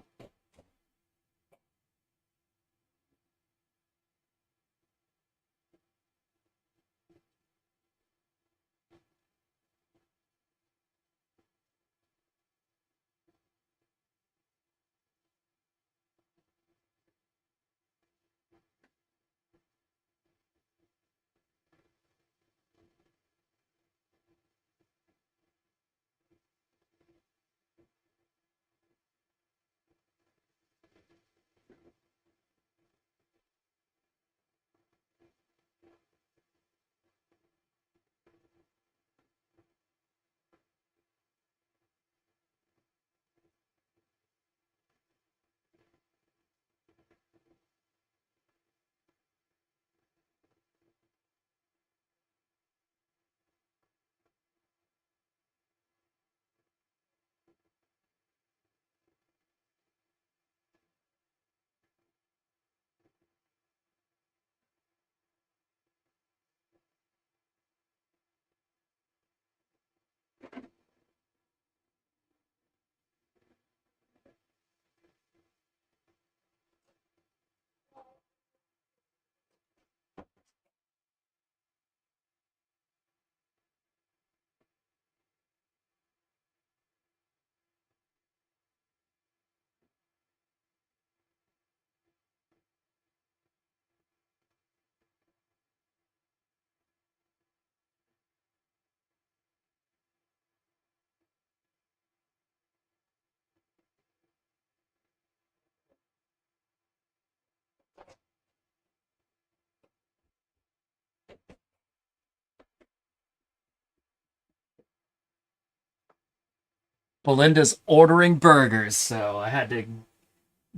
Belinda's ordering burgers, so I had to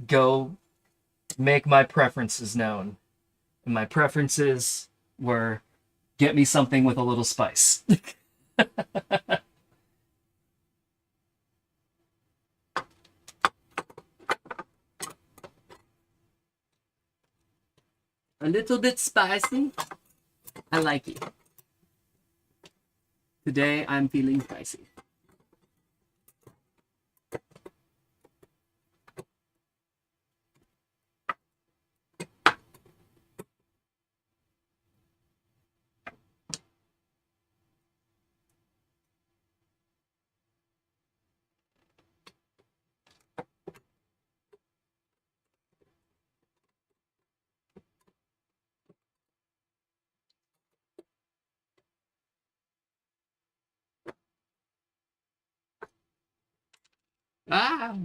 go make my preferences known. And my preferences were get me something with a little spice. A little bit spicy. I like it. Today I'm feeling spicy.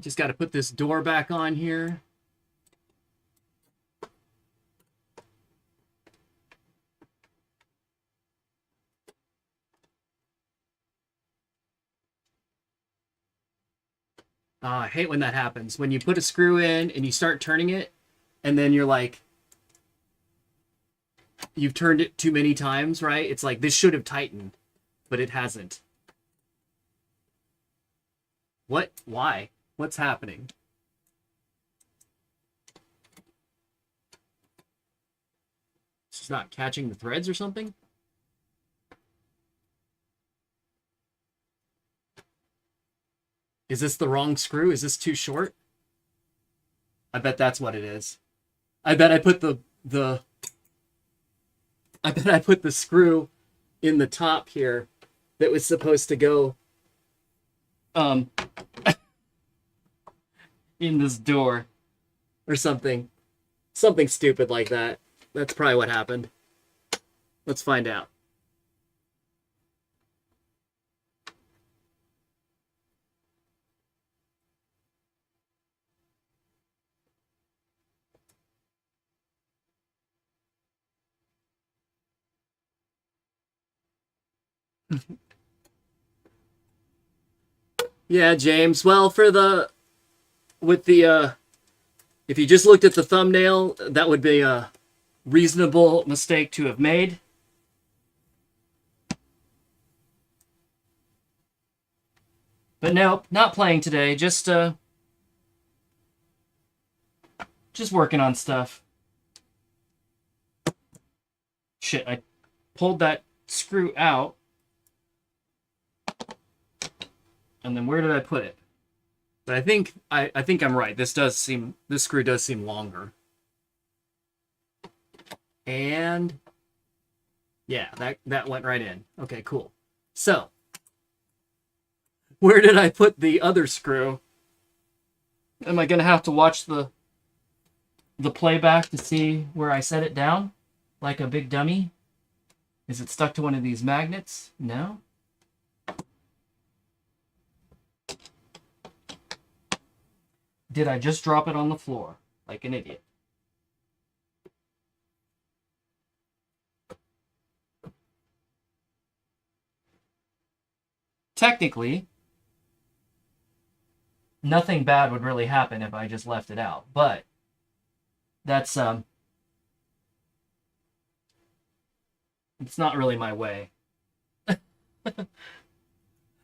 Just got to put this door back on here. I hate when that happens. When you put a screw in and you start turning it, and then you're like, you've turned it too many times, right? It's like, this should have tightened, but it hasn't. What? Why? What's happening? It's just not catching the threads or something? Is this the wrong screw? Is this too short? I bet that's what it is. I bet I put the screw in the top here that was supposed to go in this door or something. Something stupid like that. That's probably what happened. Let's find out. Yeah, James. Well, if you just looked at the thumbnail, that would be a reasonable mistake to have made. But no, not playing today. Just working on stuff. Shit, I pulled that screw out. And then where did I put it? But I think I'm right. This screw does seem longer. And yeah, that went right in. Okay, cool. So, where did I put the other screw? Am I gonna have to watch the playback to see where I set it down? Like a big dummy? Is it stuck to one of these magnets? No? Did I just drop it on the floor like an idiot? Technically, nothing bad would really happen if I just left it out, but that's it's not really my way.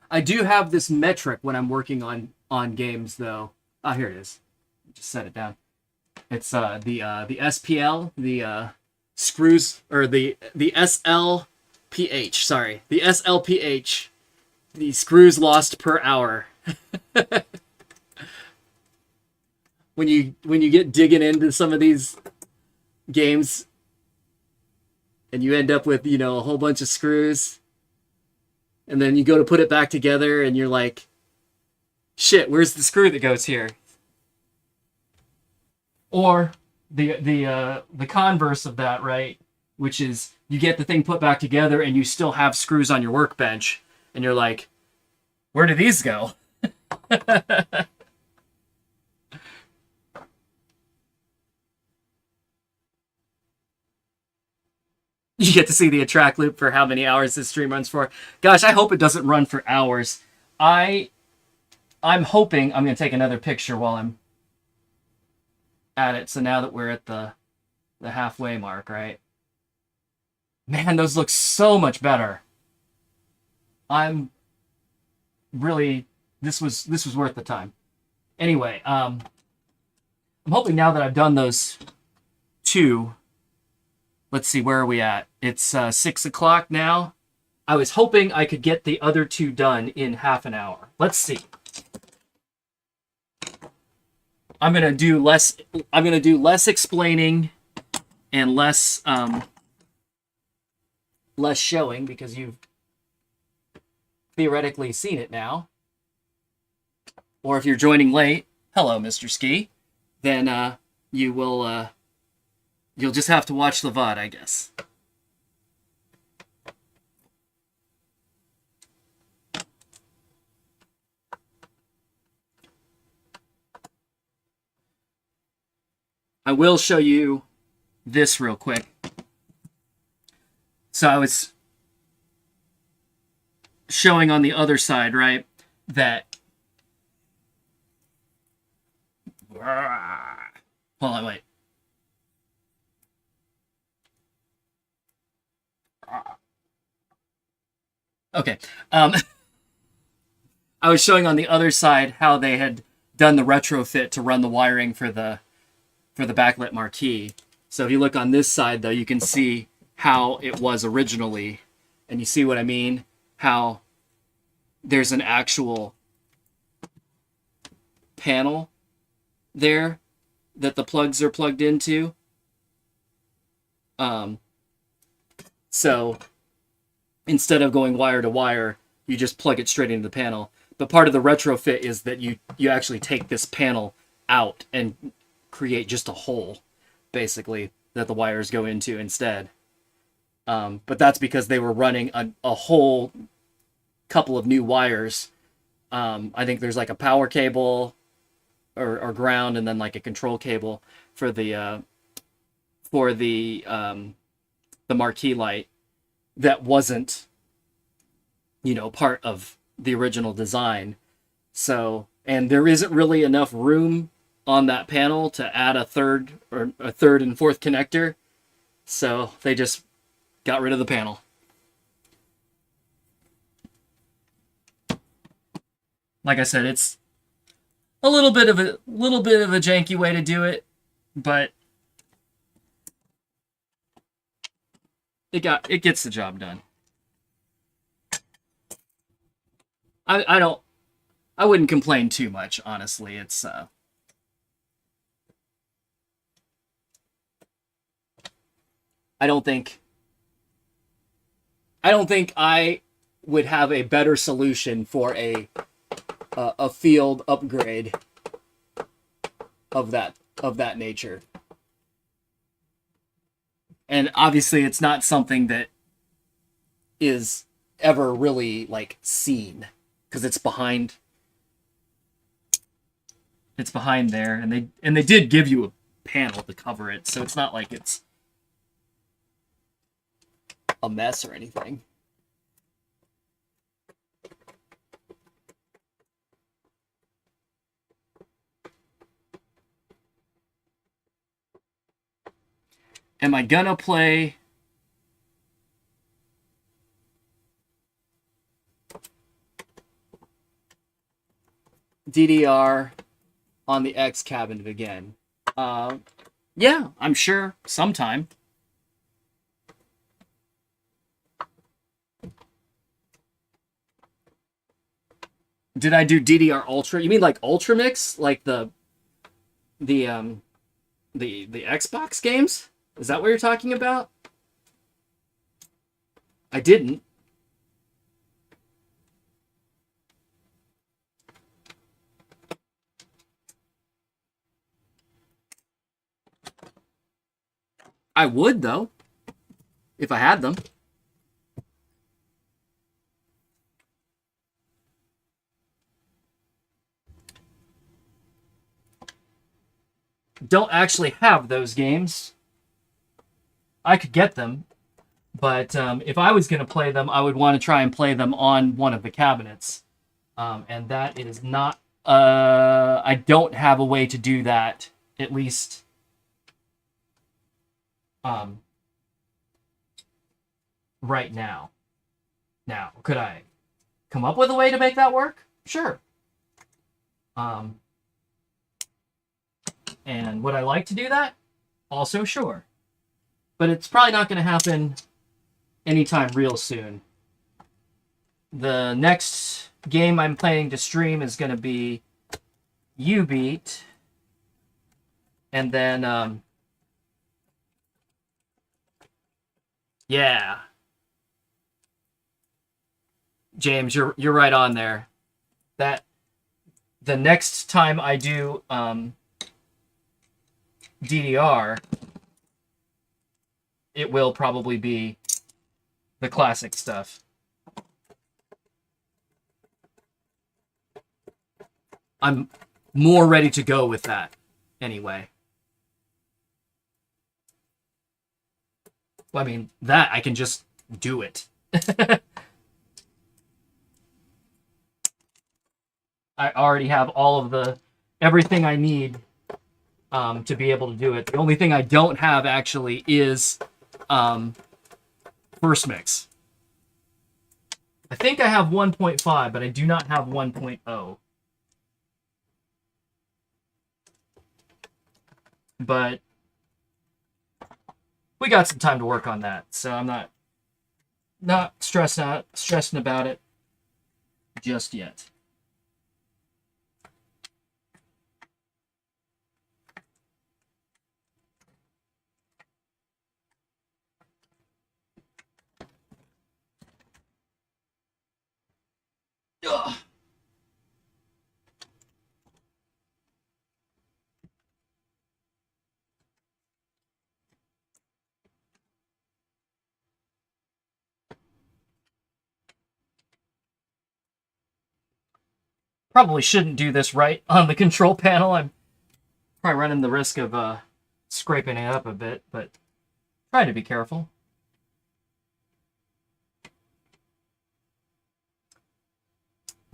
I do have this metric when I'm working on games though. Ah, here it is. Just set it down. It's the SPL, the screws, or the SLPH. Sorry, the SLPH. The screws lost per hour. when you get digging into some of these games, and you end up with a whole bunch of screws, and then you go to put it back together, and you're like, shit, where's the screw that goes here? Or the converse of that, right? Which is you get the thing put back together and you still have screws on your workbench, and you're like, where do these go? You get to see the attract loop for how many hours this stream runs for. Gosh, I hope it doesn't run for hours. I'm hoping I'm going to take another picture while I'm at it. So now that we're at the halfway mark, right? Man, those look so much better. I'm really, this was worth the time. Anyway, I'm hoping now that I've done those two, let's see, where are we at? It's 6 o'clock now. I was hoping I could get the other two done in half an hour. Let's see. I'm gonna do less explaining and less showing, because you've theoretically seen it now. Or if you're joining late, hello, Mr. Ski, then you'll just have to watch the VOD, I guess. I will show you this real quick. So I was showing on the other side, right, that Hold on, wait. Okay. I was showing on the other side how they had done the retrofit to run the wiring for the backlit marquee. So if you look on this side, though, you can see how it was originally. And you see what I mean? How there's an actual panel there that the plugs are plugged into. So instead of going wire to wire, you just plug it straight into the panel. But part of the retrofit is that you actually take this panel out and create just a hole, basically, that the wires go into instead. But that's because they were running a whole couple of new wires. I think there's like a power cable or ground, and then like a control cable for the marquee light that wasn't, part of the original design. So, and there isn't really enough room on that panel to add a third and fourth connector. So they just got rid of the panel. Like I said, it's a little bit of a janky way to do it, but it gets the job done. I wouldn't complain too much, honestly. It's I don't think I would have a better solution for a field upgrade of that nature. And obviously it's not something that is ever really like seen, because it's behind there, and they did give you a panel to cover it, so it's not like it's a mess or anything. Am I gonna play DDR on the X cabinet again? Yeah, I'm sure sometime. Did I do DDR Ultra? You mean like Ultra Mix, like the Xbox games? Is that what you're talking about? I didn't. I would, though, if I had them. Don't actually have those games. I could get them, but if I was going to play them, I would want to try and play them on one of the cabinets. And that is not... I don't have a way to do that, at least... right now. Now, could I come up with a way to make that work? Sure. And would I like to do that? Also sure. But it's probably not going to happen anytime real soon. The next game I'm planning to stream is going to be U-Beat. And then, yeah. James, you're right on there. That the next time I do DDR, it will probably be the classic stuff. I'm more ready to go with that anyway. Well, I mean, that I can just do it. I already have all of everything I need to be able to do it. The only thing I don't have actually is First Mix. I think I have 1.5, but I do not have 1.0. But we got some time to work on that, so I'm not stressing about it just yet. Ugh. Probably shouldn't do this right on the control panel. I'm probably running the risk of scraping it up a bit, but try to be careful.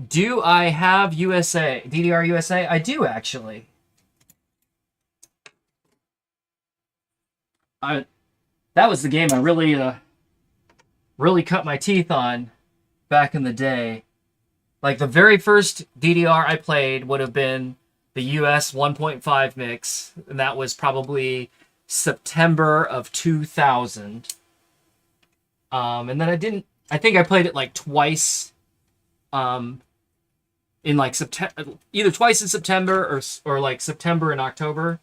Do I have DDR USA? I do, actually. That was the game I really cut my teeth on back in the day. Like, the very first DDR I played would have been the US 1.5 mix, and that was probably September of 2000. And then I think I played it like twice, in like September, either twice in September or like September and October.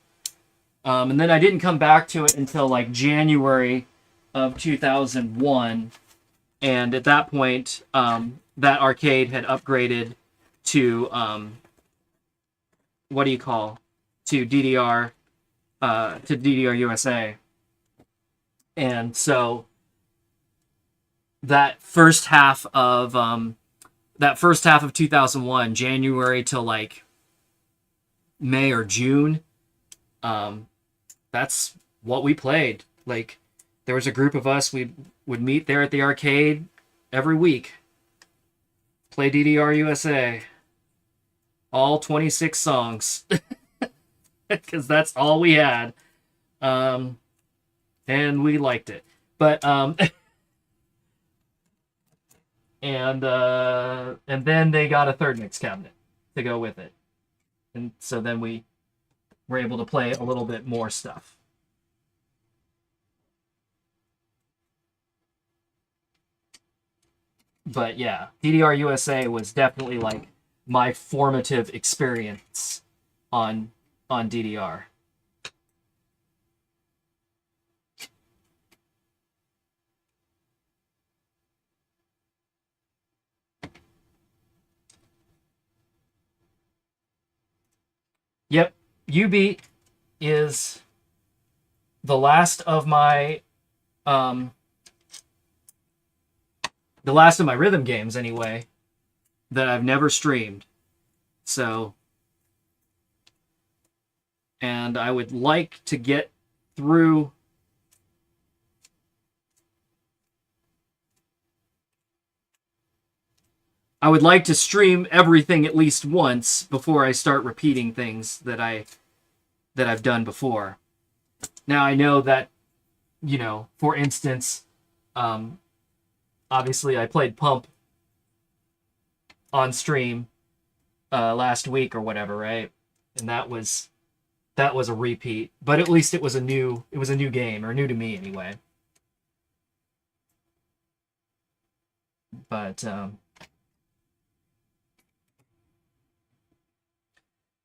And then I didn't come back to it until like January of 2001. And at that point, that arcade had upgraded to, to DDR USA. And so that first half of 2001, January till like May or June, that's what we played. Like, there was a group of us, we would meet there at the arcade every week, play DDR USA, all 26 songs, because that's all we had, and we liked it. But and then they got a third mix cabinet to go with it, and so then we were able to play a little bit more stuff. But yeah, DDR USA was definitely like my formative experience on DDR. Yep, UB is the last of my rhythm games, anyway, that I've never streamed. So, and I would like to get through I would like to stream everything at least once before I start repeating things that I've done before. Now, I know that, for instance, obviously I played Pump on stream last week or whatever, right? And that was a repeat, but at least it was a new game, or new to me anyway.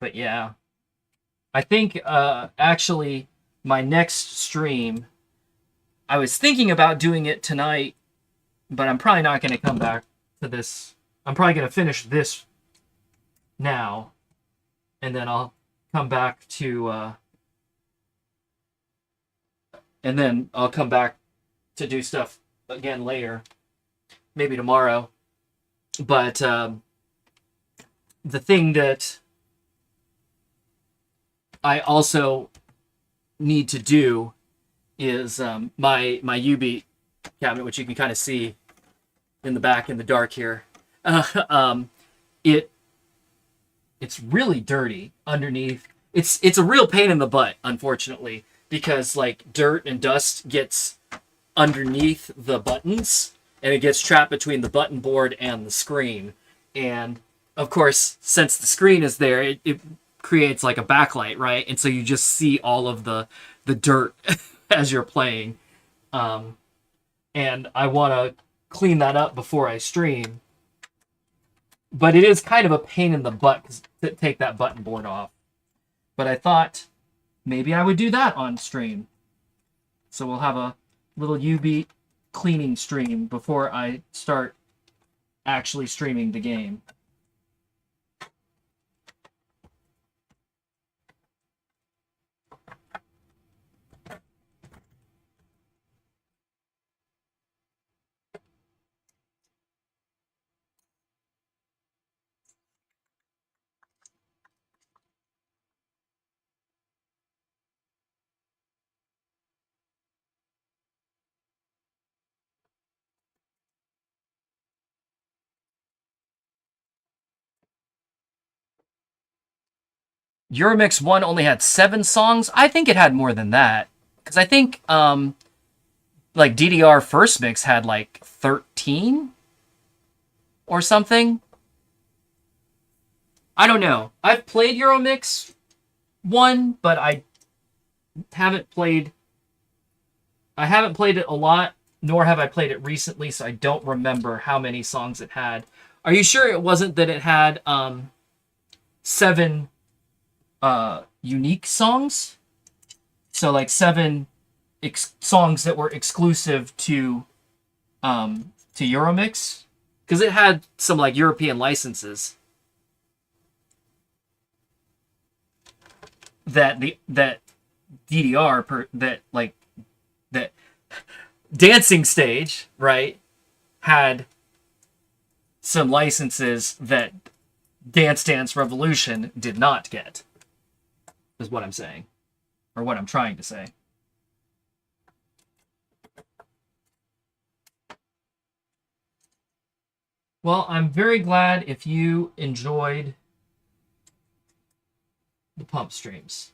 But yeah, I think actually my next stream, I was thinking about doing it tonight, but I'm probably not going to come back to this. I'm probably going to finish this now, and then I'll come back to do stuff again later, maybe tomorrow. But the thing that I also need to do is my U-Beat cabinet, which you can kind of see in the back in the dark here. It's really dirty underneath. it's a real pain in the butt, unfortunately, because like dirt and dust gets underneath the buttons and it gets trapped between the button board and the screen. And of course, since the screen is there, it creates like a backlight, right? And so you just see all of the dirt as you're playing. And I want to clean that up before I stream. But it is kind of a pain in the butt to take that button board off. But I thought maybe I would do that on stream. So we'll have a little U-Beat cleaning stream before I start actually streaming the game. Euromix 1 only had 7 songs. I think it had more than that. Because I think, like, DDR First Mix had, like, 13? Or something? I don't know. I've played Euromix 1, but I haven't played it a lot, nor have I played it recently, so I don't remember how many songs it had. Are you sure it wasn't that it had 7 unique songs? So like 7 songs that were exclusive to Euromix? Because it had some like European licenses that that Dancing Stage, right, had some licenses that Dance Dance Revolution did not get, is what I'm saying, or what I'm trying to say. Well, I'm very glad if you enjoyed the pump streams.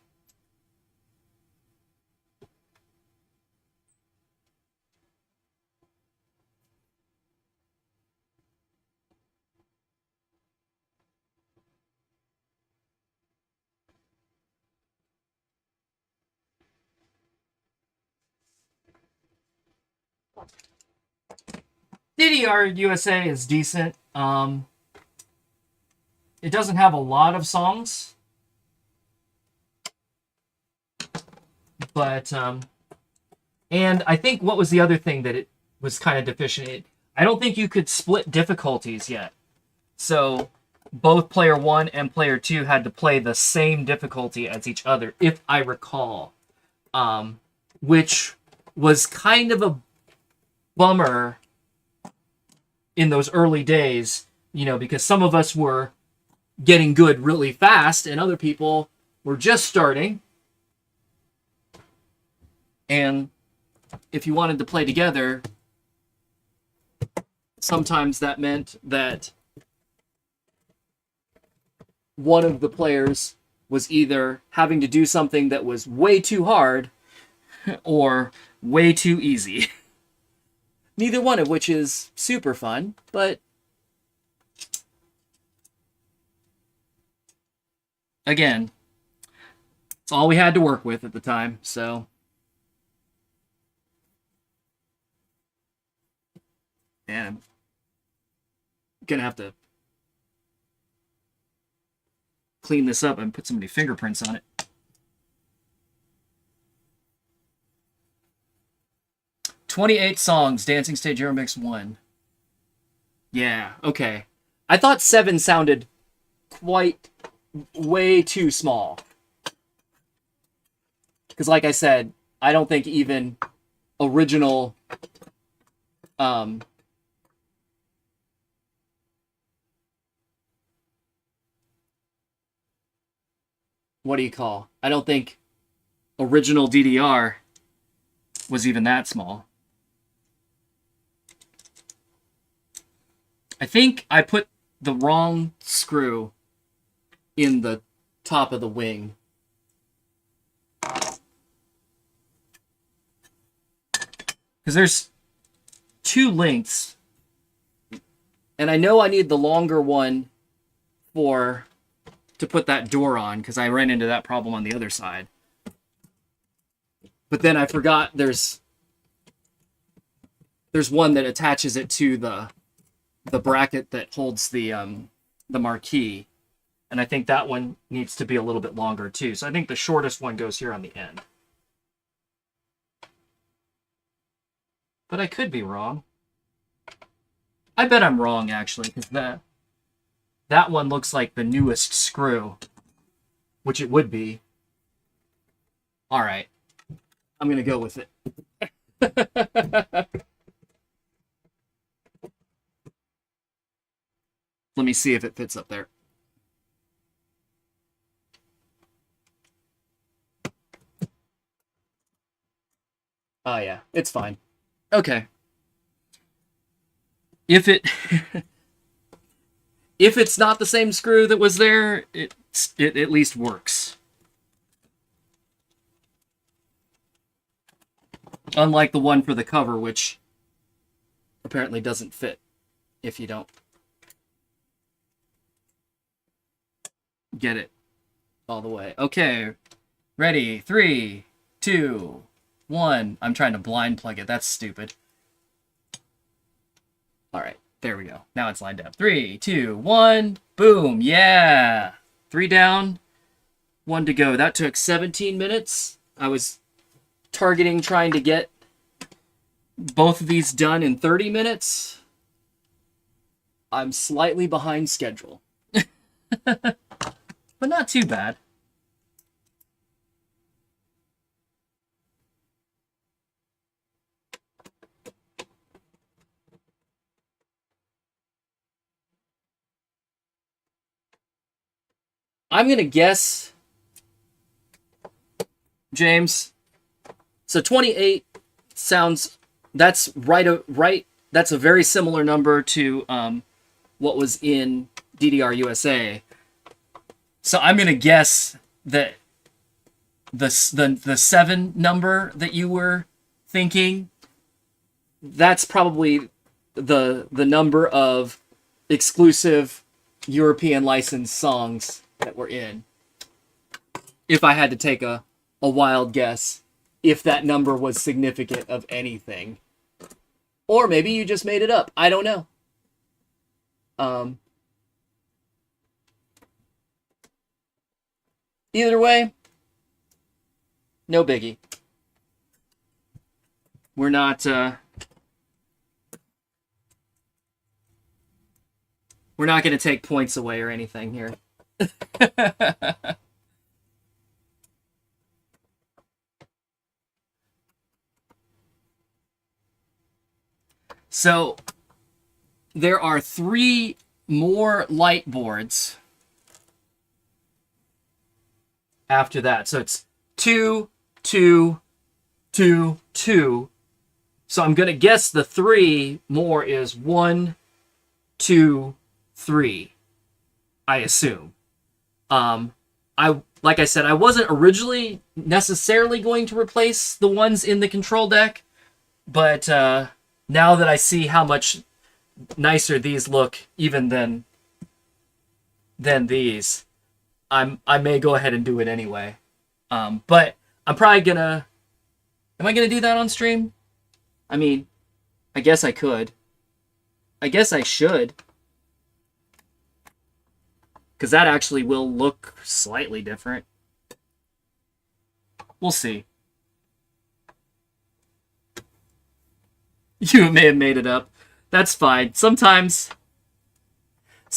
DDR USA is decent. It doesn't have a lot of songs, but and I think what was the other thing that it was kind of deficient? I don't think you could split difficulties yet. So both player 1 and player 2 had to play the same difficulty as each other, if I recall, which was kind of a bummer in those early days, you know, because some of us were getting good really fast and other people were just starting. And if you wanted to play together, sometimes that meant that one of the players was either having to do something that was way too hard or way too easy. Neither one of which is super fun, but again, it's all we had to work with at the time, so. And I'm gonna have to clean this up and put so many fingerprints on it. "28 songs, Dancing Stage Euromix 1. Yeah, okay. I thought 7 sounded quite way too small. Because like I said, I don't think even original what do you call? I don't think original DDR was even that small. I think I put the wrong screw in the top of the wing. Because there's two lengths, and I know I need the longer one to put that door on, because I ran into that problem on the other side. But then I forgot there's one that attaches it to the bracket that holds the marquee, and I think that one needs to be a little bit longer too. So I think the shortest one goes here on the end. But I could be wrong. I bet I'm wrong, actually, because that one looks like the newest screw, which it would be. All right. I'm going to go with it. Let me see if it fits up there. Oh, yeah. It's fine. Okay. If it's not the same screw that was there, it at least works. Unlike the one for the cover, which apparently doesn't fit if you don't get it all the way. Okay, ready? 3, 2, 1. I'm trying to blind plug it. That's stupid. All right, there we go. Now it's lined up. 3, 2, 1. Boom. Yeah. 3 down, 1 to go. That took 17 minutes. I was targeting trying to get both of these done in 30 minutes. I'm slightly behind schedule. But not too bad. I'm going to guess, James, so 28 sounds, that's right. That's a very similar number to what was in DDR USA. So I'm going to guess that the 7 number that you were thinking, that's probably the number of exclusive European licensed songs that were in. If I had to take a wild guess, if that number was significant of anything. Or maybe you just made it up. I don't know. Either way, no biggie. We're not going to take points away or anything here. So there are 3 more light boards after that. So it's 2, 2, 2, 2. So I'm going to guess the 3 more is 1, 2, 3. I assume. Like I said, I wasn't originally necessarily going to replace the ones in the control deck, but now that I see how much nicer these look even than these, I may go ahead and do it anyway. But I'm probably gonna. Am I gonna do that on stream? I mean, I guess I could. I guess I should. Because that actually will look slightly different. We'll see. You may have made it up. That's fine. Sometimes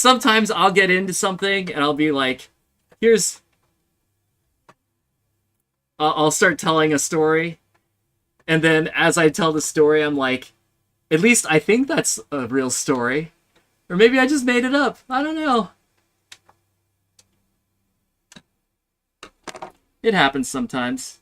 I'll get into something and I'll be like, I'll start telling a story. And then as I tell the story, I'm like, at least I think that's a real story. Or maybe I just made it up. I don't know. It happens sometimes.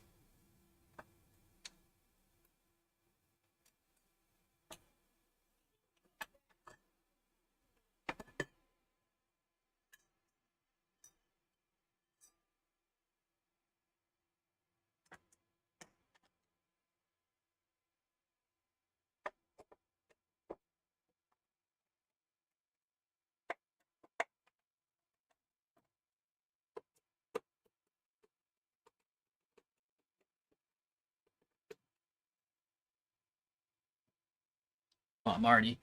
Oh, Marty.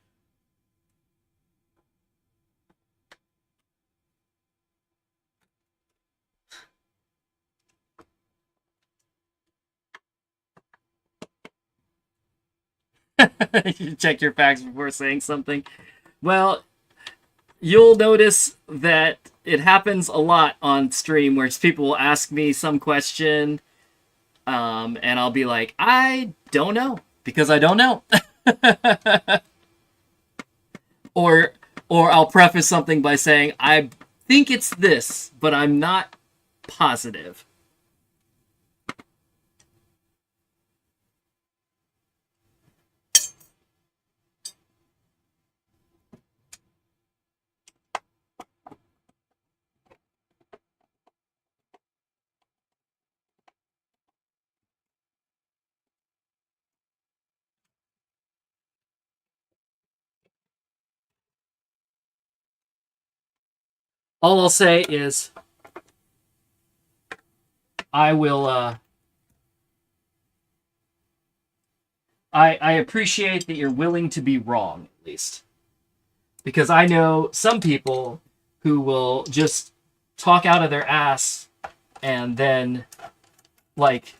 You check your facts before saying something. Well, you'll notice that it happens a lot on stream where people will ask me some question, and I'll be like, I don't know because I don't know. or or I'll preface something by saying I think it's this, but I'm not positive. All I'll say is I will I appreciate that you're willing to be wrong, at least. Because I know some people who will just talk out of their ass and then, like,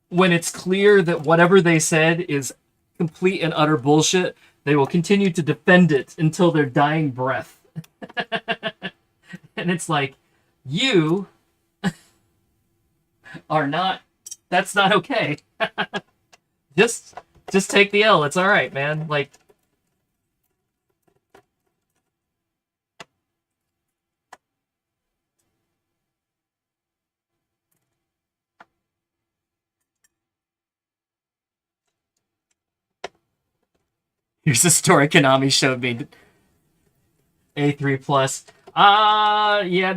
when it's clear that whatever they said is complete and utter bullshit, they will continue to defend it until their dying breath. And it's like, you are not, that's not okay. just just take the L. It's all right, man. Like, here's a story Konami showed me. A3 plus. Yeah,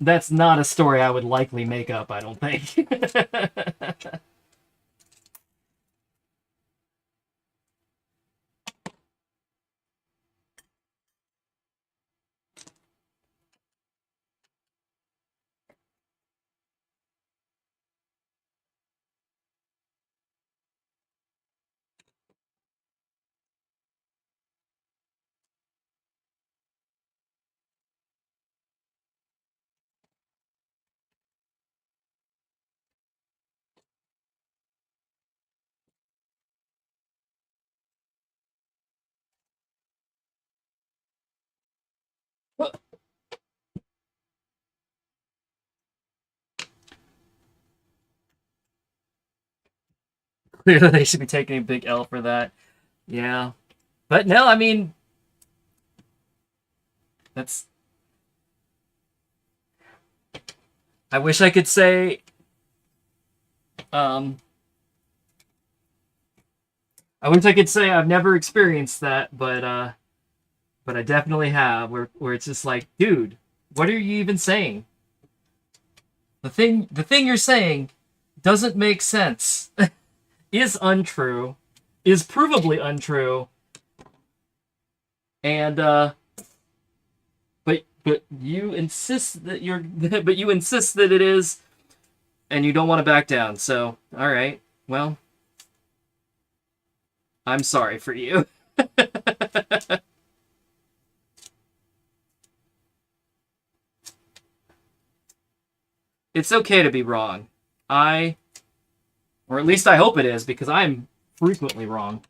that's not a story I would likely make up, I don't think. Clearly they should be taking a big L for that. Yeah. But no, I mean, that's, I wish I could say, um I wish I could say I've never experienced that, but I definitely have, where it's just like, dude, what are you even saying? The thing you're saying doesn't make sense. Is untrue, is provably untrue, and but you insist that you're but you insist that it is, and you don't want to back down. So, all right, well, I'm sorry for you. It's okay to be wrong. Or at least I hope it is, because I'm frequently wrong.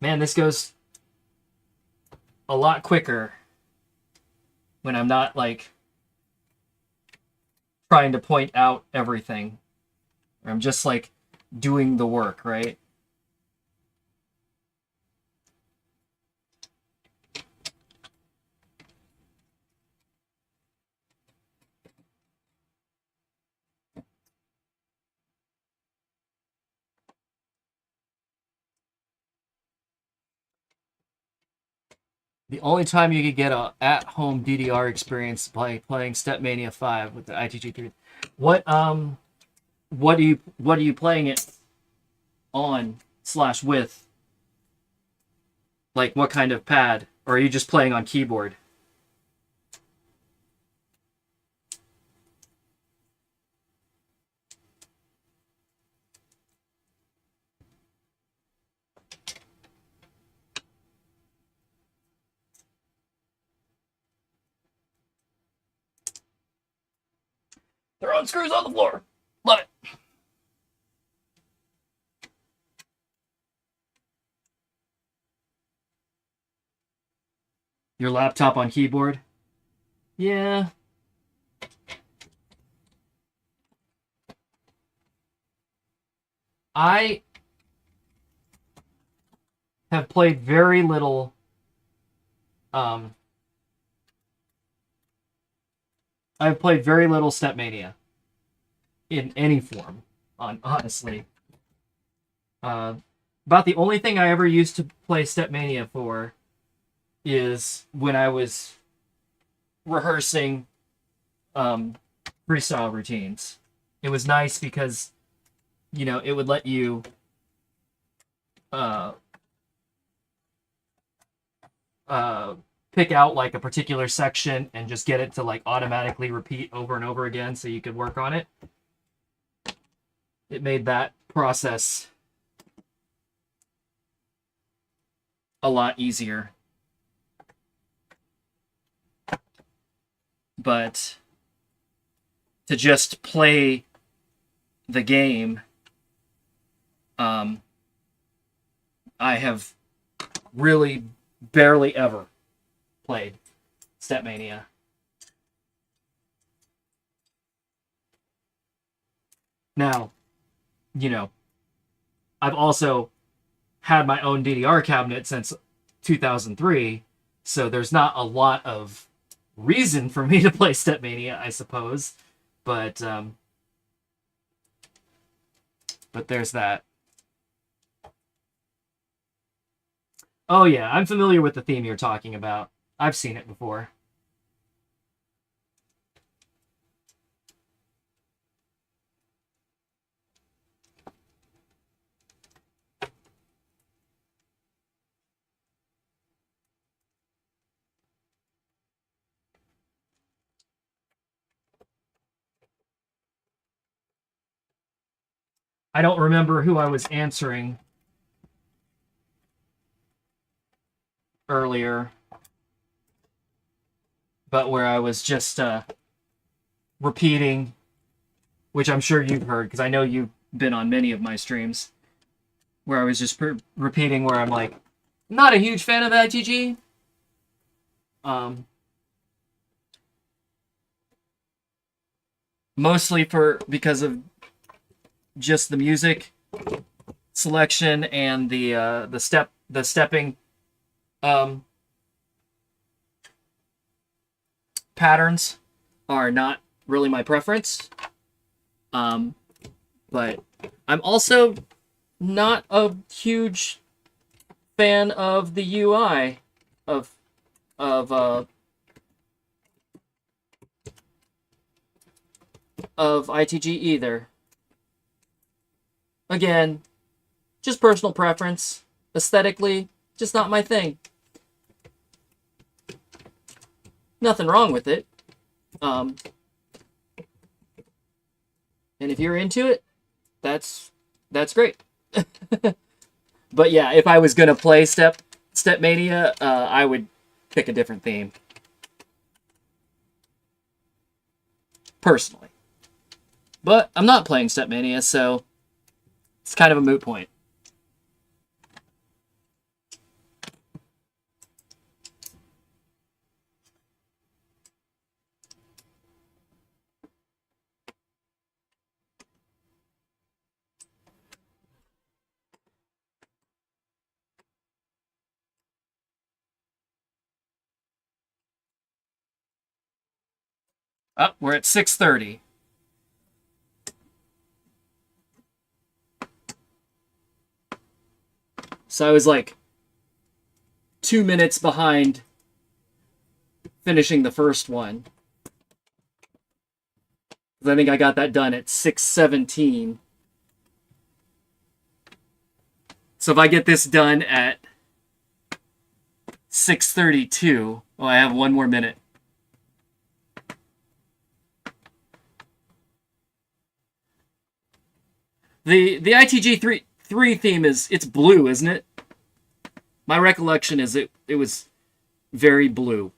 Man, this goes a lot quicker when I'm not, like, trying to point out everything. I'm just, like, doing the work, right? The only time you could get a at-home DDR experience by playing Stepmania 5 with the ITG3. What what are you playing it on / with? Like, what kind of pad? Or are you just playing on keyboard? Throwing screws on the floor. Love it. Your laptop on keyboard? Yeah. I have played very little I've played very little Stepmania in any form, honestly. About the only thing I ever used to play Stepmania for is when I was rehearsing freestyle routines. It was nice because, you know, it would let you uh, pick out like a particular section and just get it to like automatically repeat over and over again so you could work on it. It made that process a lot easier. But to just play the game, I have really barely ever played Stepmania. Now, you know, I've also had my own DDR cabinet since 2003, so there's not a lot of reason for me to play Stepmania, I suppose. But there's that. Oh yeah, I'm familiar with the theme you're talking about. I've seen it before. I don't remember who I was answering earlier, but where I was just repeating, which I'm sure you've heard because I know you've been on many of my streams, where I was just repeating where I'm like, not a huge fan of ITG. Mostly because of just the music selection and the stepping patterns are not really my preference. But I'm also not a huge fan of the UI of ITG either. Again, just personal preference. Aesthetically, just not my thing. Nothing wrong with it. And if you're into it, that's great. But yeah, if I was gonna play Stepmania, I would pick a different theme. Personally. But I'm not playing Stepmania, so it's kind of a moot point. Oh, we're at 6:30. So I was like 2 minutes behind finishing the first one. I think I got that done at 6:17. So if I get this done at 6:32, oh, I have 1 more minute. The ITG 3 theme it's blue, isn't it? My recollection is it was very blue.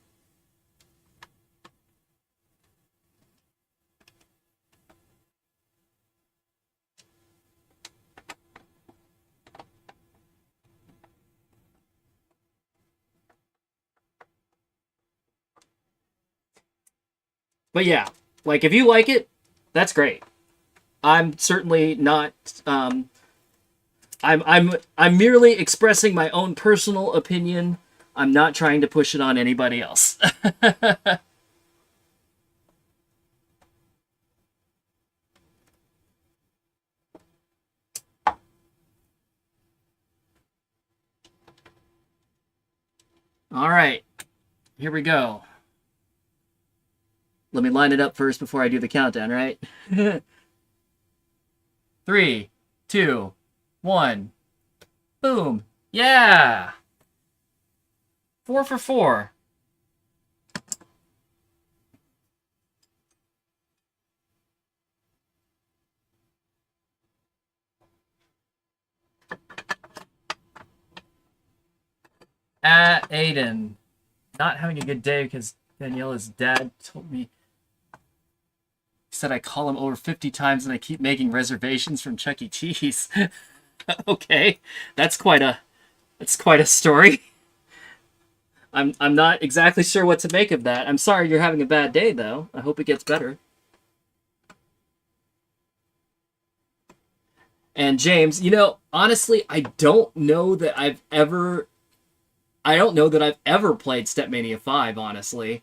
But yeah, like if you like it, that's great. I'm certainly not. I'm merely expressing my own personal opinion. I'm not trying to push it on anybody else. All right, here we go. Let me line it up first before I do the countdown, right? 3, 2, 1. Boom. Yeah. 4 for 4. Aiden. Not having a good day because Daniela's dad told me. He said I call him over 50 times and I keep making reservations from Chuck E. Cheese. Okay. That's quite a story. I'm not exactly sure what to make of that. I'm sorry you're having a bad day though. I hope it gets better. And James, honestly, I don't know that I've ever played Stepmania 5, honestly.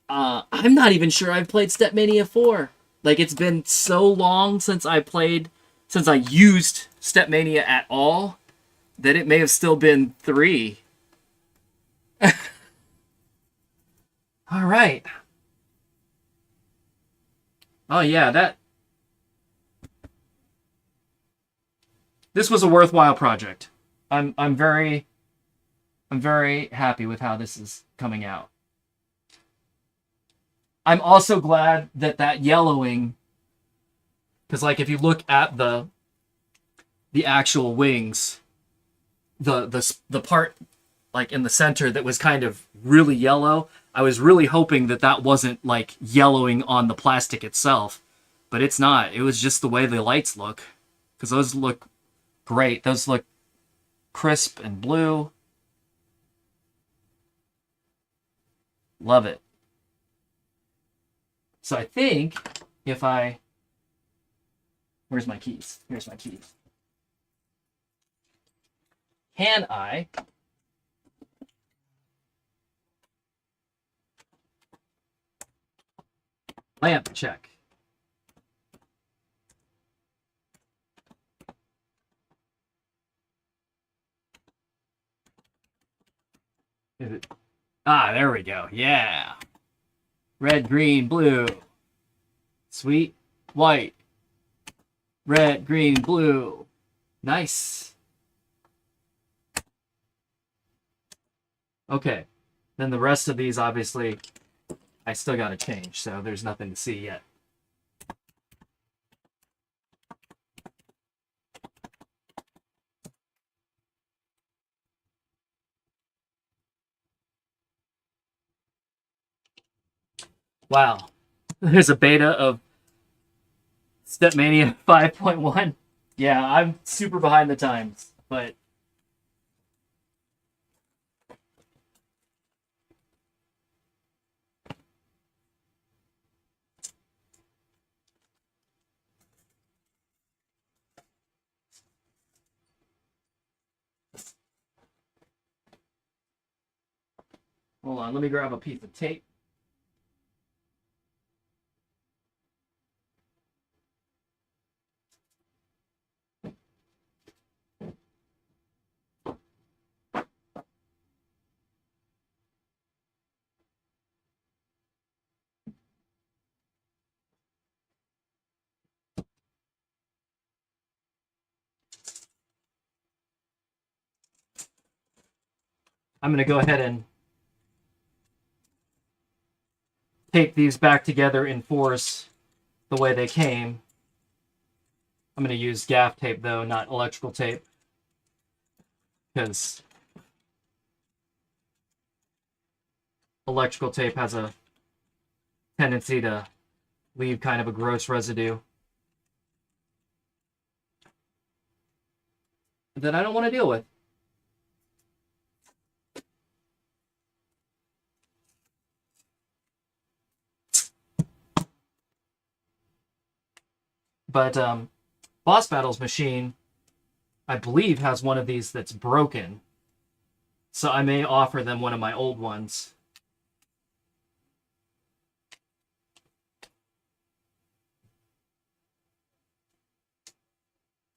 I'm not even sure I've played Stepmania 4. Like, it's been so long since I used Stepmania at all, that it may have still been 3. All right. Oh yeah, this was a worthwhile project. I'm very happy with how this is coming out. I'm also glad that yellowing, because like if you look at the actual wings, the part like in the center that was kind of really yellow, I was really hoping that wasn't like yellowing on the plastic itself, but it's not. It was just the way the lights look, because those look great. Those look crisp and blue. Love it. So I think if I... Where's my keys? Here's my keys. Can I... Lamp check. Is it? Ah, there we go. Yeah. Red, green, blue. Sweet. White. Red, green, blue. Nice. Okay. Then the rest of these, obviously, I still got to change, so there's nothing to see yet. Wow. There's a beta of Stepmania 5.1. Yeah, I'm super behind the times, but... Hold on, let me grab a piece of tape. I'm going to go ahead and tape these back together in force the way they came. I'm going to use gaff tape, though, not electrical tape, because electrical tape has a tendency to leave kind of a gross residue that I don't want to deal with. But Boss Battles machine, I believe, has one of these that's broken. So I may offer them one of my old ones.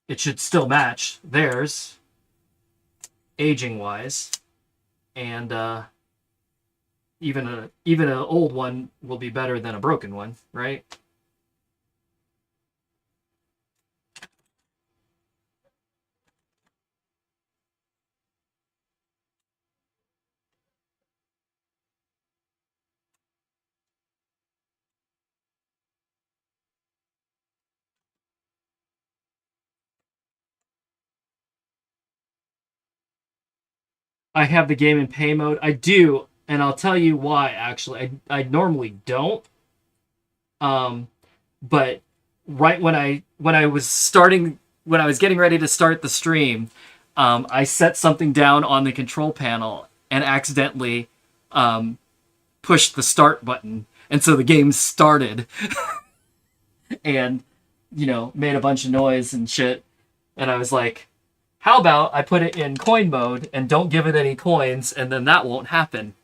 It should still match theirs, aging-wise. And even an old one will be better than a broken one, right? I have the game in pay mode. I do, and I'll tell you why. Actually, I normally don't. Um, but right when I was starting when I was getting ready to start the stream, I set something down on the control panel and accidentally pushed the start button, and so the game started and made a bunch of noise and shit. And I was like, how about I put it in coin mode and don't give it any coins, and then that won't happen.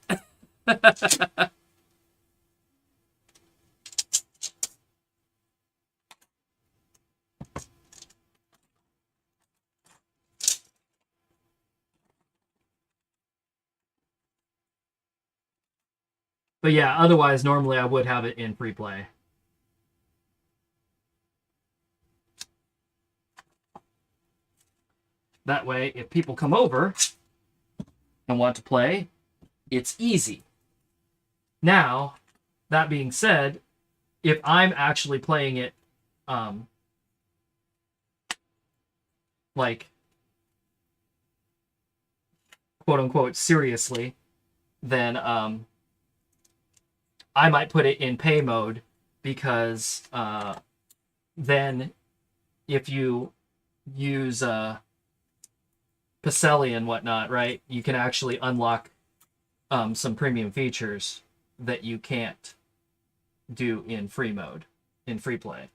But yeah, otherwise, normally I would have it in free play. That way, if people come over and want to play, it's easy. Now, that being said, if I'm actually playing it, like, quote unquote, seriously, then I might put it in pay mode because then if you use Pacelli and whatnot, right, you can actually unlock some premium features that you can't do in free mode, in free play.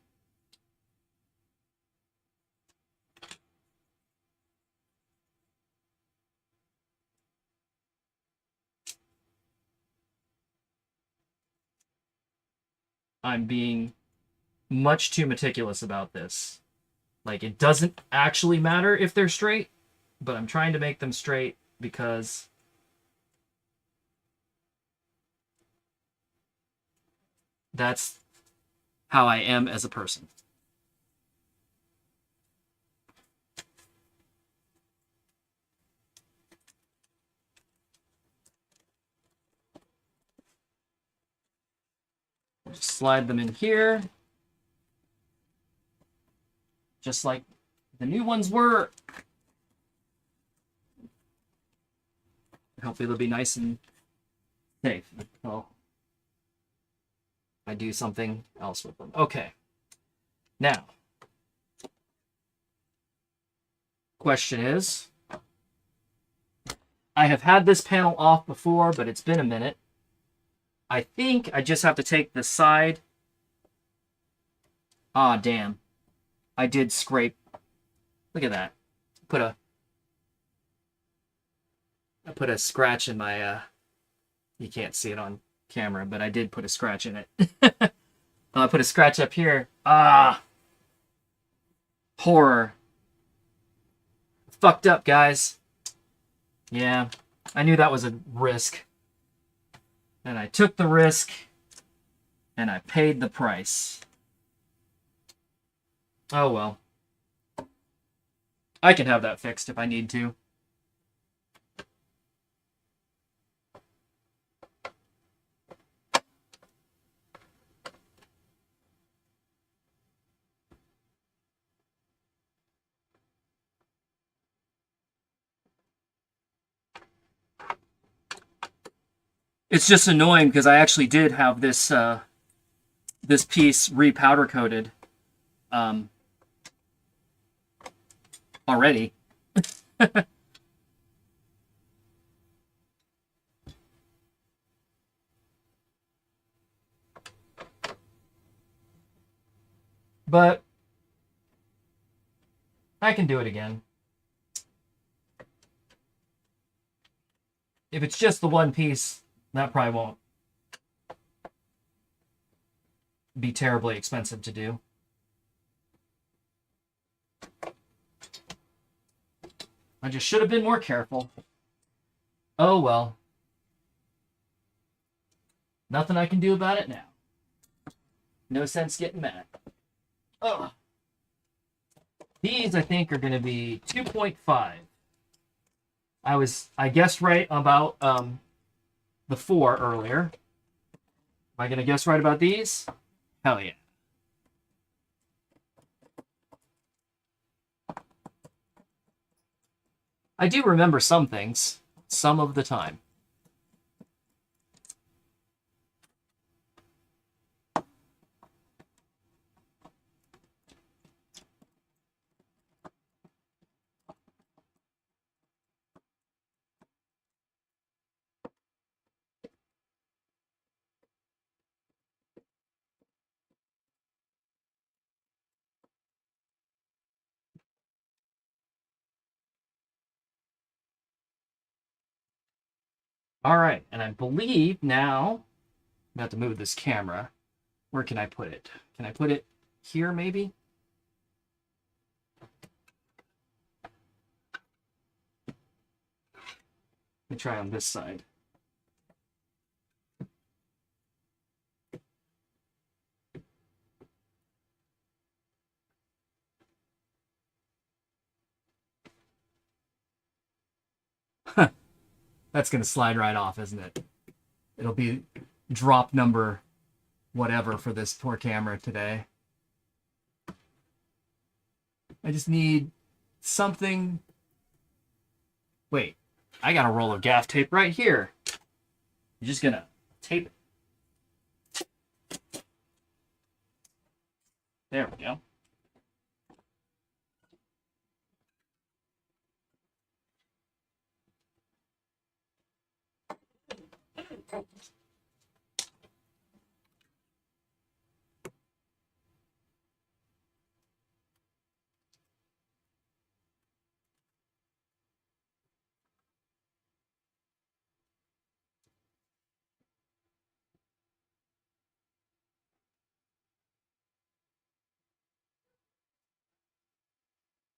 I'm being much too meticulous about this. Like, it doesn't actually matter if they're straight, but I'm trying to make them straight because that's how I am as a person. Just slide them in here, just like the new ones were. Hopefully they'll be nice and safe until I do something else with them. Okay. Now, question is, I have had this panel off before, but it's been a minute. I think I just have to take the side. Ah, damn. I did scrape. Look at that. I put a scratch in my, you can't see it on camera, but I did put a scratch in it. I put a scratch up here. Ah. Horror. Fucked up, guys. Yeah. I knew that was a risk. And I took the risk. And I paid the price. Oh well. I can have that fixed if I need to. It's just annoying because I actually did have this this piece repowder coated already. But I can do it again. If it's just the one piece, that probably won't be terribly expensive to do. I just should have been more careful. Oh well. Nothing I can do about it now. No sense getting mad. Ugh. These, I think, are going to be 2.5. I guessed right about the 4 earlier. Am I going to guess right about these? Hell yeah. I do remember some things, some of the time. All right, and I believe now I'm about to move this camera. Where can I put it? Can I put it here, maybe? Let me try on this side. Huh. That's going to slide right off, isn't it? It'll be drop number whatever for this poor camera today. I just need something. Wait, I got a roll of gaff tape right here. You're just going to tape it. There we go.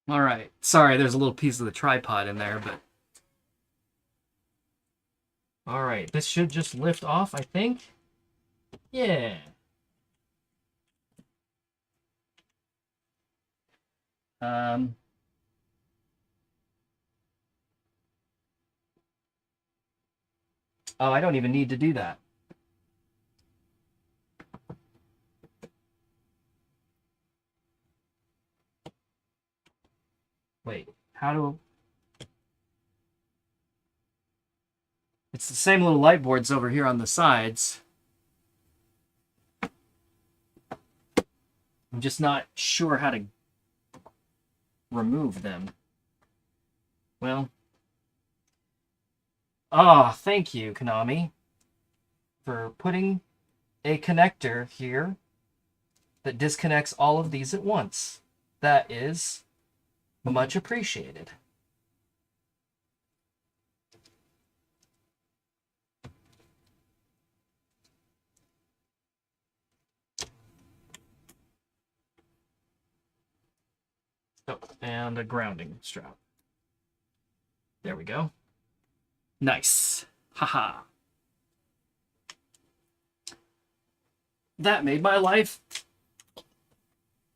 All right. Sorry, there's a little piece of the tripod in there, but... All right, this should just lift off, I think. Yeah. Oh, I don't even need to do that. Wait, how do... It's the same little light boards over here on the sides. I'm just not sure how to remove them. Well... Ah, thank you, Konami, for putting a connector here that disconnects all of these at once. That is much appreciated. Oh, and a grounding strap. There we go. Nice. Haha. That made my life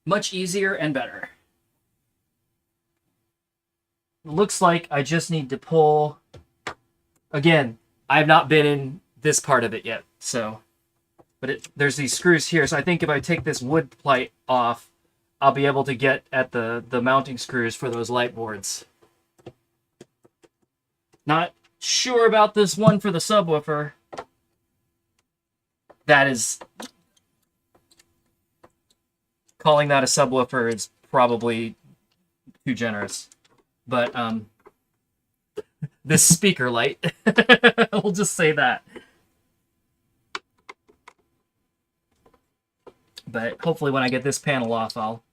much easier and better. Looks like I just need to pull... Again, I've not been in this part of it yet, so... But there's these screws here, so I think if I take this wood plate off, I'll be able to get at the mounting screws for those light boards. Not sure about this one for the subwoofer. That is... Calling that a subwoofer is probably too generous. But, this speaker light, we'll just say that. But hopefully when I get this panel off, I'll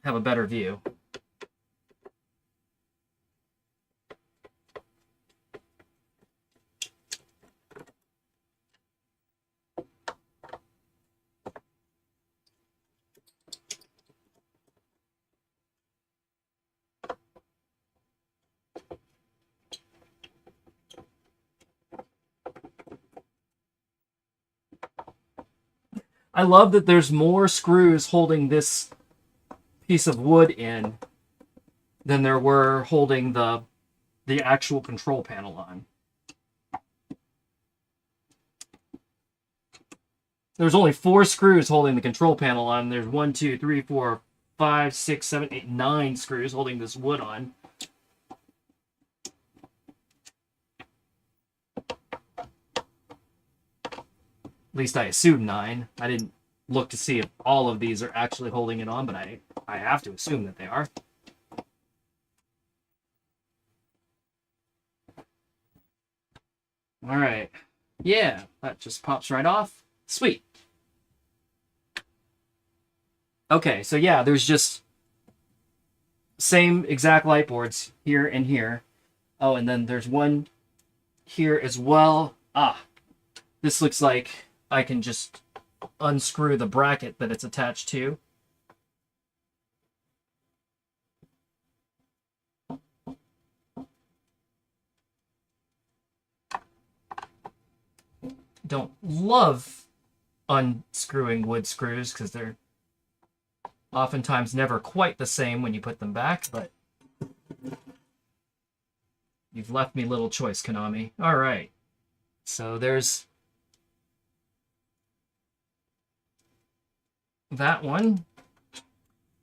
have a better view. I love that there's more screws holding this piece of wood in than there were holding the actual control panel on. There's only 4 screws holding the control panel on. There's 1, 2, 3, 4, 5, 6, 7, 8, 9 screws holding this wood on. At least I assume 9. I didn't look to see if all of these are actually holding it on, but I have to assume that they are. All right. Yeah, that just pops right off. Sweet. Okay, so yeah, there's just same exact light boards here and here. Oh, and then there's one here as well. Ah, this looks like I can just unscrew the bracket that it's attached to. Don't love unscrewing wood screws because they're oftentimes never quite the same when you put them back, but you've left me little choice, Konami. All right. So there's that one.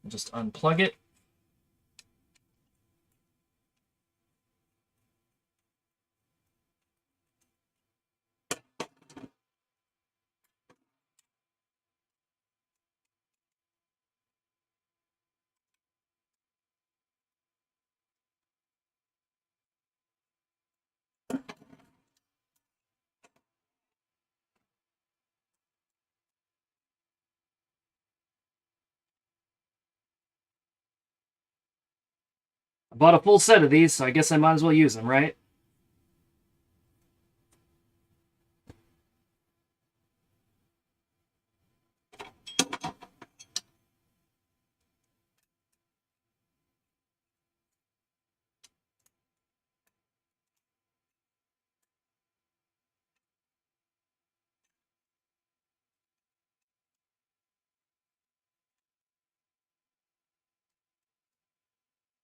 I'll just unplug it. I bought a full set of these, so I guess I might as well use them, right?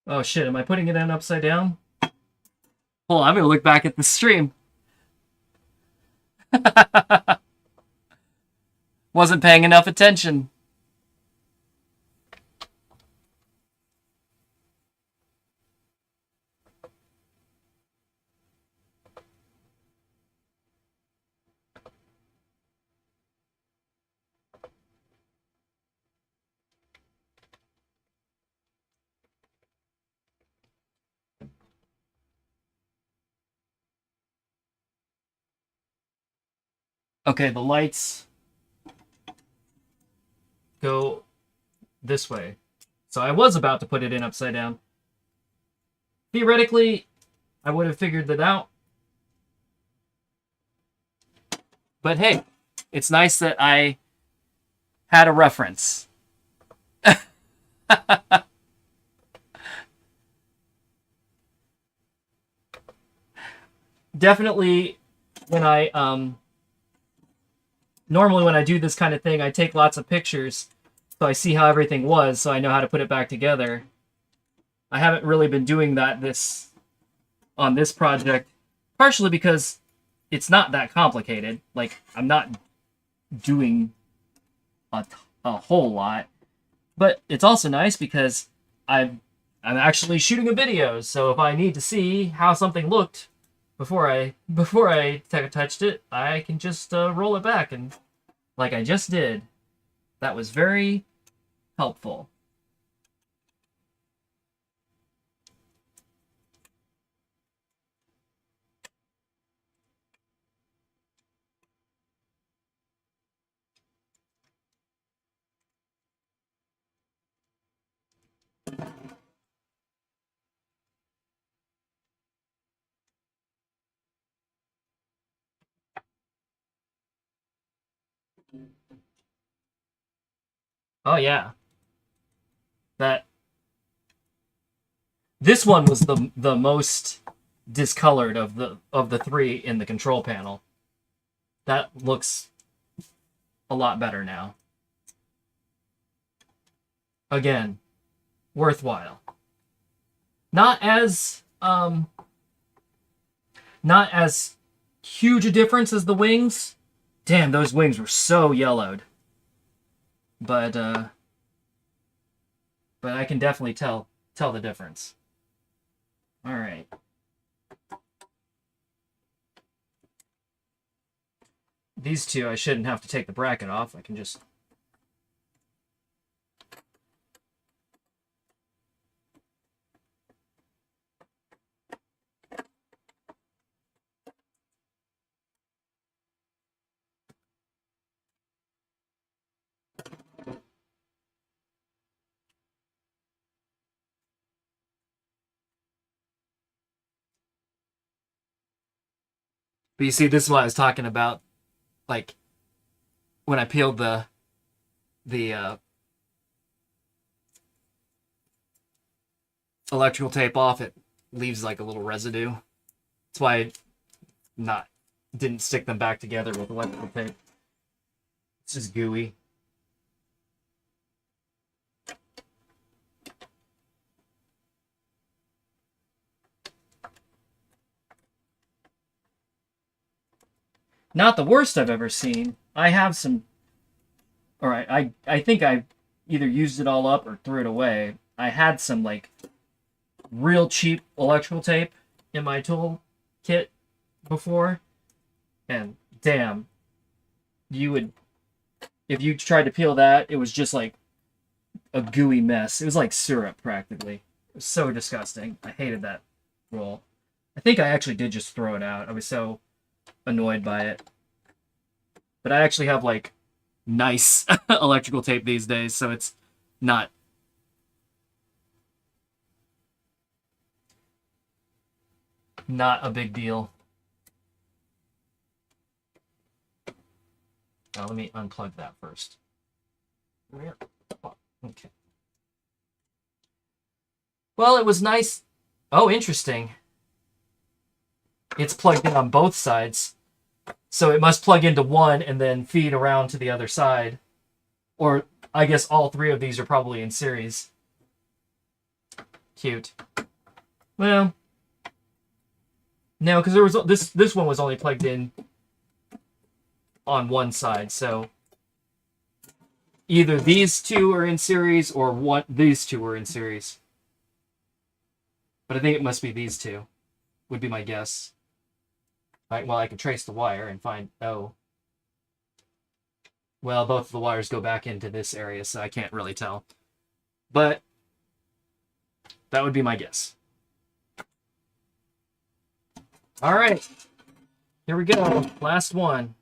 Oh shit, am I putting it in upside down? Hold on, I'm gonna look back at the stream. Wasn't paying enough attention. Okay, the lights go this way. So I was about to put it in upside down. Theoretically, I would have figured that out. But hey, it's nice that I had a reference. Definitely when I normally when I do this kind of thing, I take lots of pictures so I see how everything was, so I know how to put it back together. I haven't really been doing that on this project, partially because it's not that complicated. Like, I'm not doing a whole lot, but it's also nice because I'm actually shooting a video, so if I need to see how something looked before I touched it, I can just roll it back, and like I just did. That was very helpful. Oh yeah. That this one was the most discolored of the three in the control panel. That looks a lot better now. Again, worthwhile. Not as not as huge a difference as the wings. Damn, those wings were so yellowed. But I can definitely tell the difference. All right. These two, I shouldn't have to take the bracket off. I can just... But you see, this is what I was talking about. Like, when I peeled the electrical tape off, it leaves like a little residue. That's why I didn't stick them back together with electrical tape. It's just gooey. Not the worst I've ever seen. I have some... Alright, I think I either used it all up or threw it away. I had some, like, real cheap electrical tape in my tool kit before. And, damn. You would... If you tried to peel that, it was just, like, a gooey mess. It was like syrup, practically. It was so disgusting. I hated that roll. I think I actually did just throw it out. I was so annoyed by it. But I actually have like nice electrical tape these days, so it's not a big deal. Now let me unplug that first. Okay. Well, it was nice. Oh, interesting. It's plugged in on both sides. So it must plug into one and then feed around to the other side. Or I guess all three of these are probably in series. Cute. Well, no, because there was this one was only plugged in on one side, so either these two are in series or these two are in series. But I think it must be these two, would be my guess. Right, well, I can trace the wire and find... Oh. Well, both of the wires go back into this area, so I can't really tell. But that would be my guess. All right. Here we go. Last one.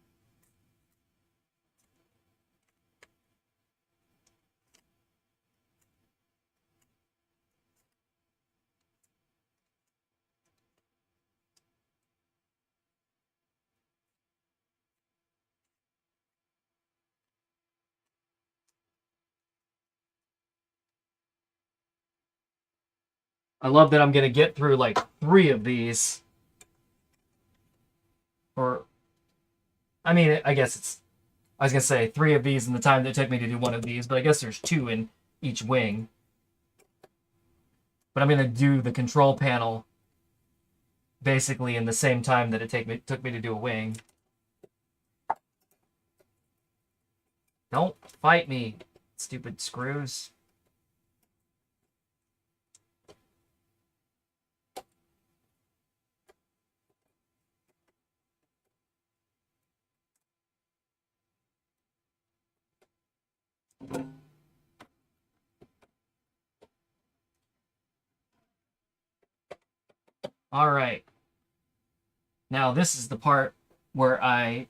I love that I'm going to get through like 3 of these. Or, I mean, I guess it's... I was going to say 3 of these in the time that it took me to do 1 of these, but I guess there's 2 in each wing. But I'm going to do the control panel basically in the same time that it took me to do a wing. Don't fight me, stupid screws. All right. Now this is the part where I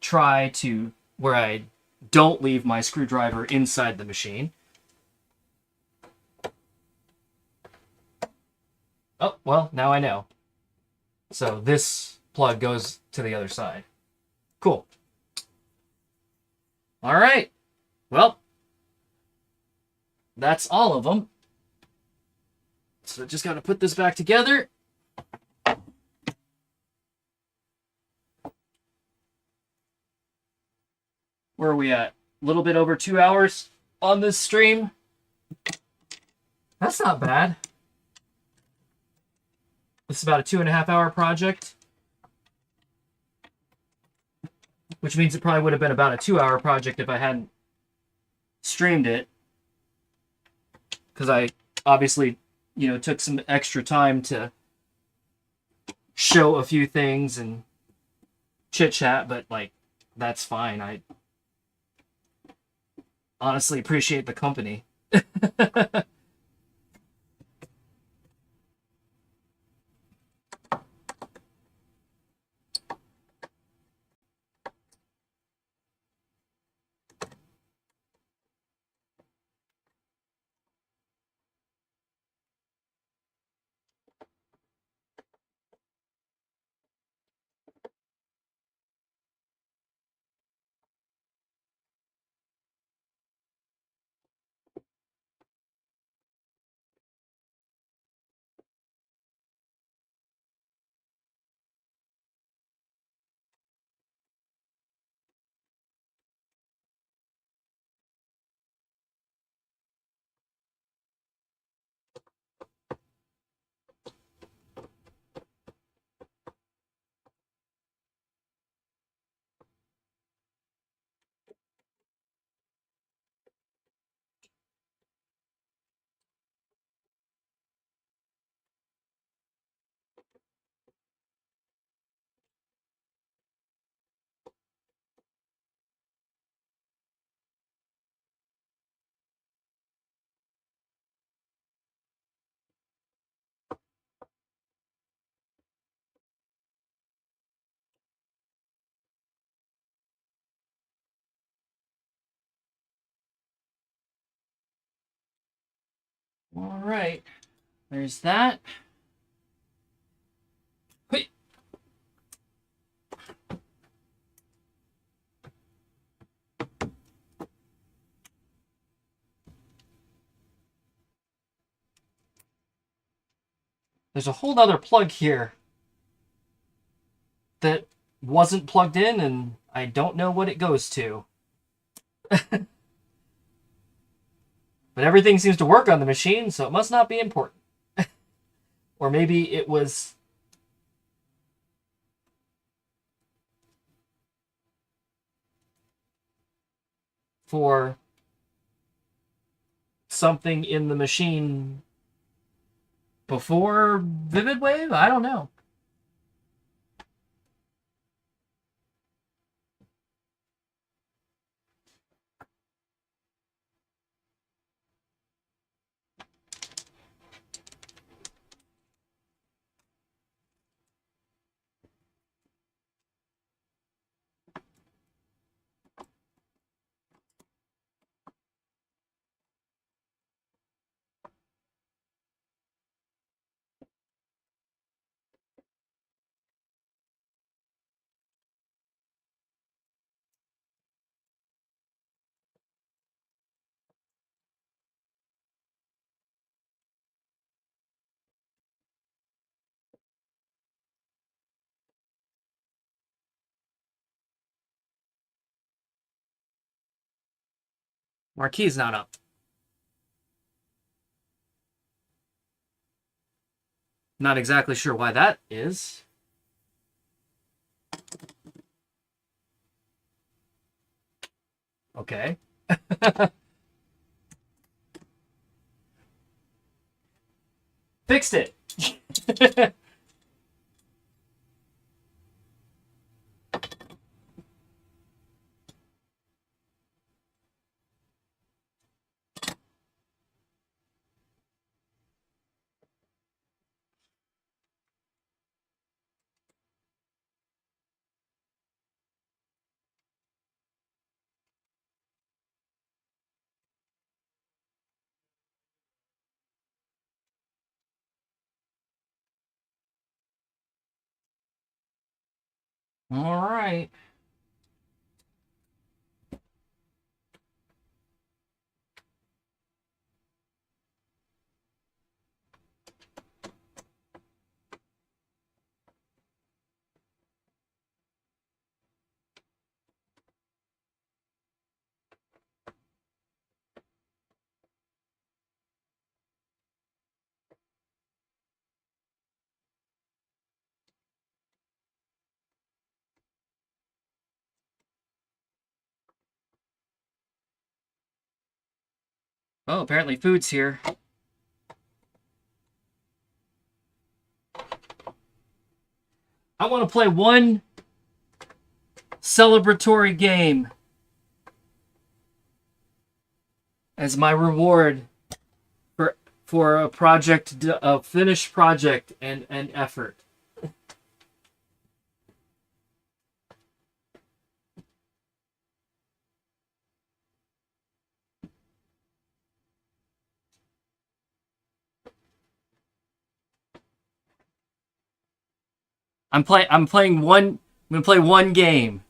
don't leave my screwdriver inside the machine. Oh, well, now I know. So this plug goes to the other side. Cool. All right. Well, that's all of them. So just got to put this back together. Where are we at? A little bit over 2 hours on this stream. That's not bad. This is about a 2.5 hour project, which means it probably would have been about a 2 hour project if I hadn't streamed it. Because I obviously, took some extra time to show a few things and chit chat, but like, that's fine. I honestly appreciate the company. All right. There's that. Hey. There's a whole other plug here that wasn't plugged in, and I don't know what it goes to. But everything seems to work on the machine, so it must not be important. Or maybe it was for something in the machine before Vivid Wave? I don't know. Marquee's not up. Not exactly sure why that is. Okay. Fixed it. All right. Oh, apparently food's here. I want to play one celebratory game as my reward for a project, a finished project and effort. I'm playing one. I'm gonna play one game,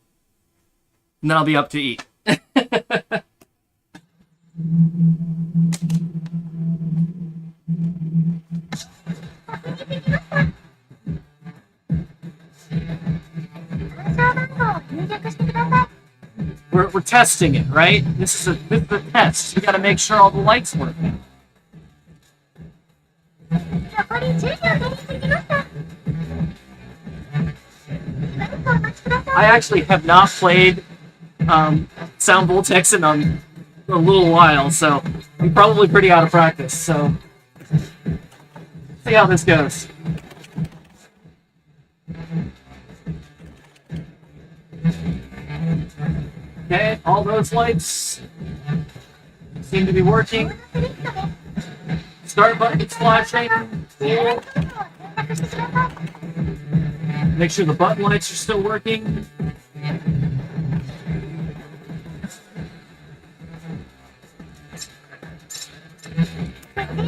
and then I'll be up to eat. We're testing it, right? This is a test. You got to make sure all the lights work. I actually have not played Sound Voltex in a little while, so I'm probably pretty out of practice. So, see how this goes. Okay, all those lights seem to be working. Start button's flashing. Cool. Make sure the button lights are still working.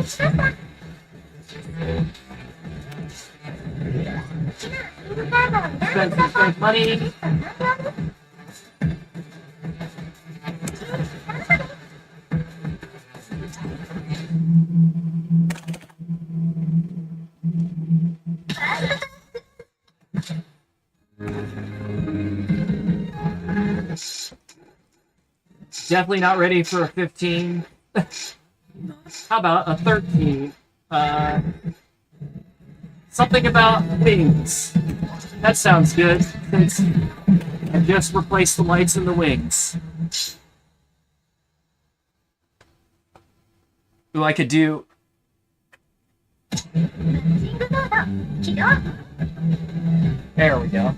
Spend money. Definitely not ready for a 15. How about a 13? Something about wings. That sounds good, since I just replaced the lights and the wings. Ooh, I could do... There we go.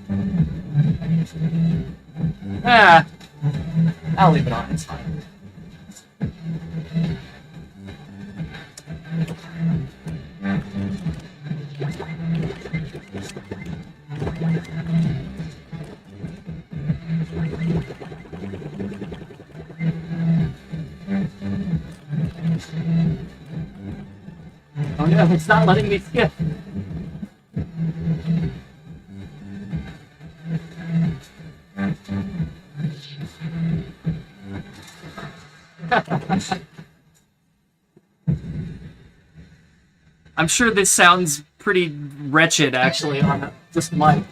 Ah, I'll leave it on, it's fine. Oh no, it's not letting me skip. I'm sure this sounds pretty wretched, actually, on just mic.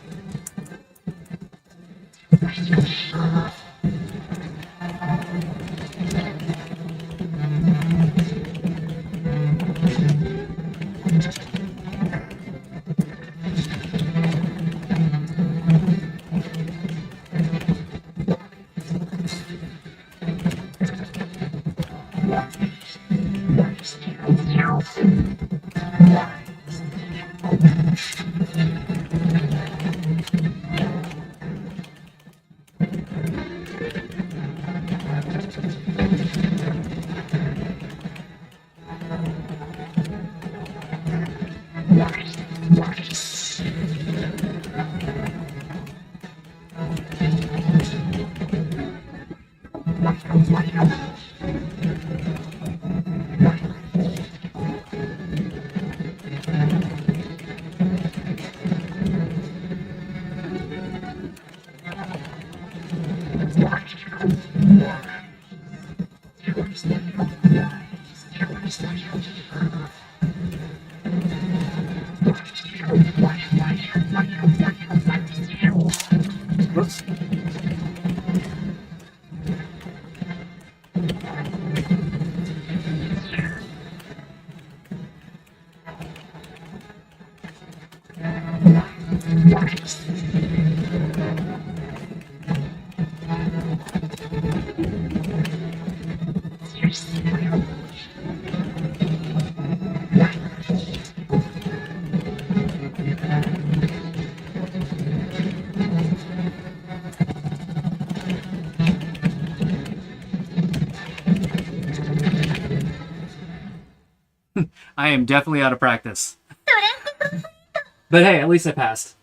Whoops. I am definitely out of practice. But hey, at least I passed.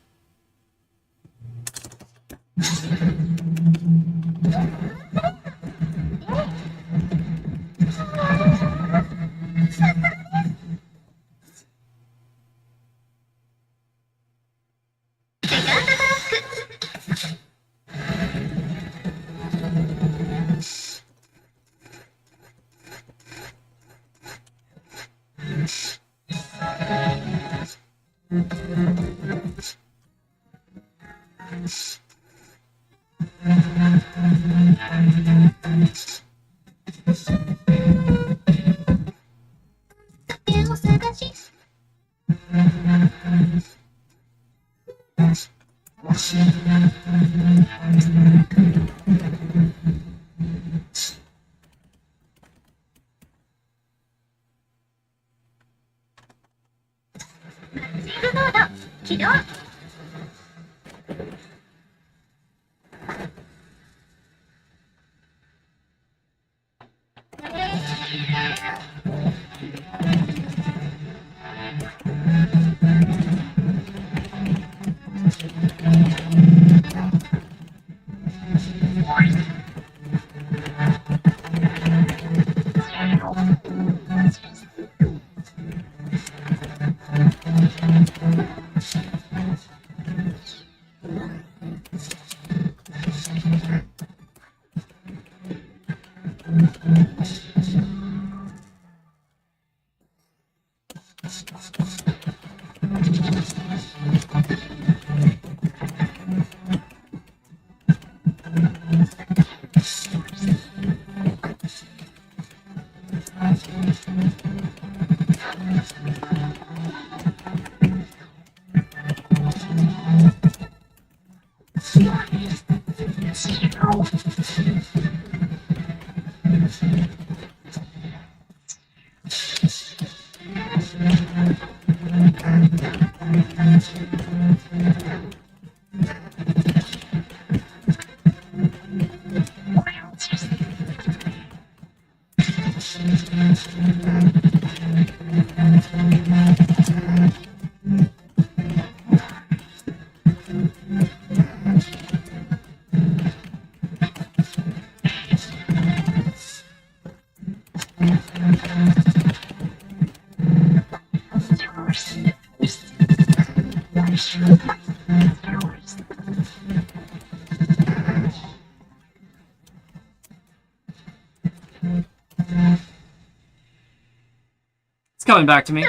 It's coming back to me.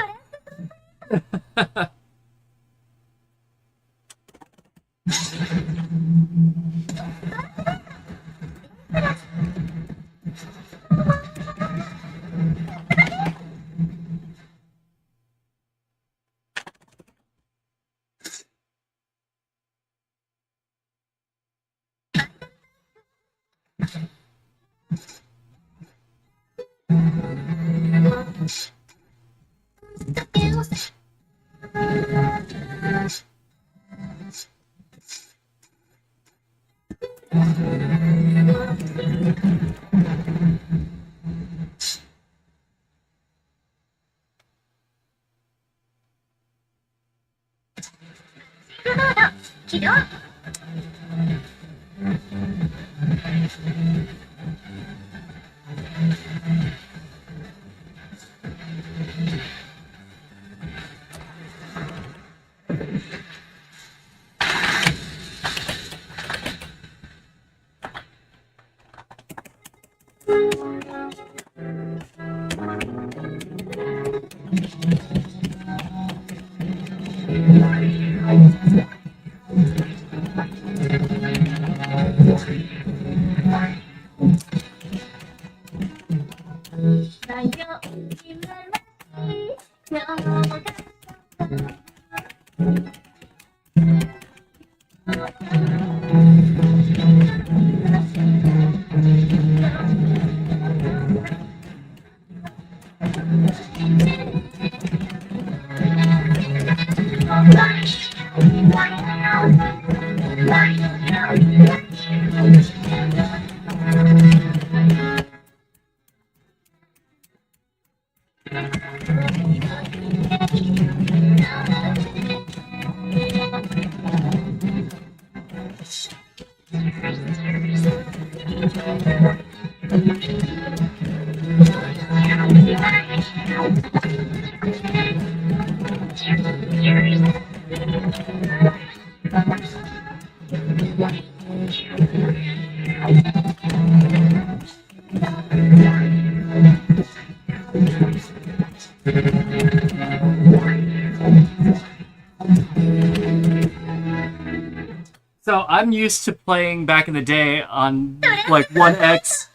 So I'm used to playing back in the day on like 1X,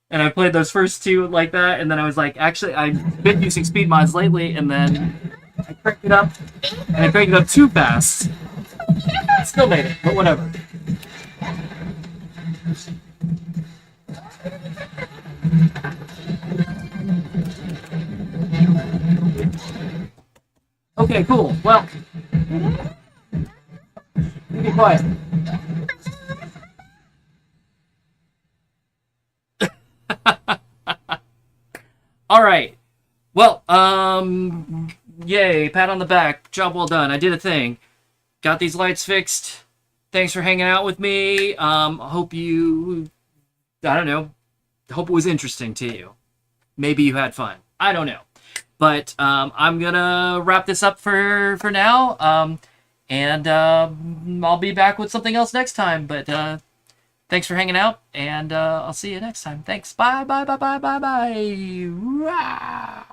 and I played those first two like that, and then I was like, actually, I've been using speed mods lately, and then I cranked it up, and I cranked it up too fast. Still made it, but whatever. Okay, cool. Well, be quiet. All right. Well, yay, pat on the back. Job well done. I did a thing. Got these lights fixed. Thanks for hanging out with me. Hope you, I don't know, hope it was interesting to you. Maybe you had fun. I don't know. But I'm going to wrap this up for now. And I'll be back with something else next time. But thanks for hanging out, and I'll see you next time. Thanks. Bye, bye, bye, bye, bye, bye. Rah!